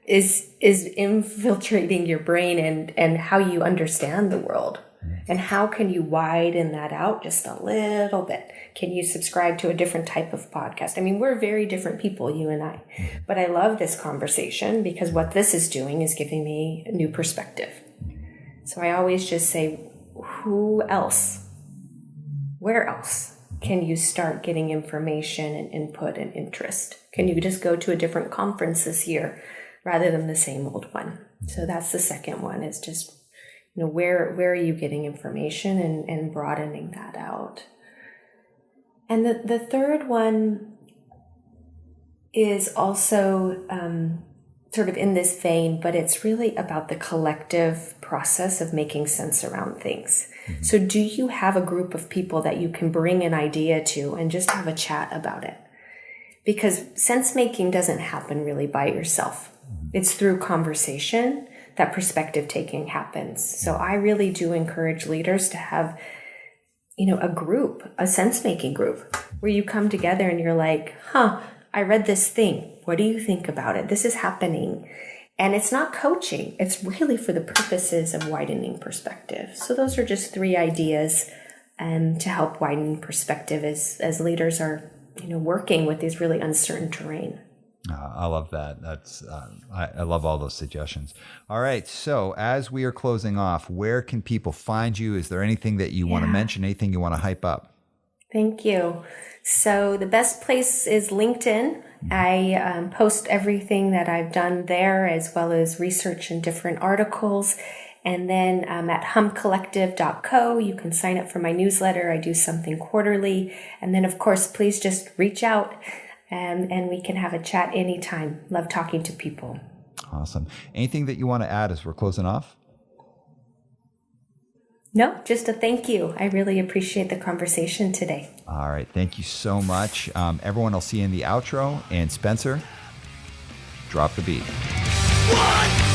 is infiltrating your brain and how you understand the world? And how can you widen that out just a little bit? Can you subscribe to a different type of podcast? I mean, we're very different people, you and I. But I love this conversation because what this is doing is giving me a new perspective. So I always just say, who else? Where else can you start getting information and input and interest? Can you just go to a different conference this year rather than the same old one? So that's the second one, is just, where are you getting information and broadening that out. And the third one is also sort of in this vein, but it's really about the collective process of making sense around things. So do you have a group of people that you can bring an idea to and just have a chat about it? Because sense making doesn't happen really by yourself. It's through conversation that perspective taking happens. So I really do encourage leaders to have, a group, a sense-making group, where you come together and you're like, I read this thing. What do you think about it? This is happening. And it's not coaching. It's really for the purposes of widening perspective. So those are just 3 ideas to help widen perspective as leaders are, working with these really uncertain terrain. I love that. That's I love all those suggestions. All right. So as we are closing off, where can people find you? Is there anything that you want to mention? Anything you want to hype up? Thank you. So the best place is LinkedIn. I post everything that I've done there, as well as research and different articles. And then at humcollective.co, you can sign up for my newsletter. I do something quarterly. And then, of course, please just reach out. And we can have a chat anytime. Love talking to people. Awesome. Anything that you want to add as we're closing off? No, just a thank you. I really appreciate the conversation today. All right. Thank you so much. Everyone, I'll see you in the outro. And Spencer, drop the beat. 1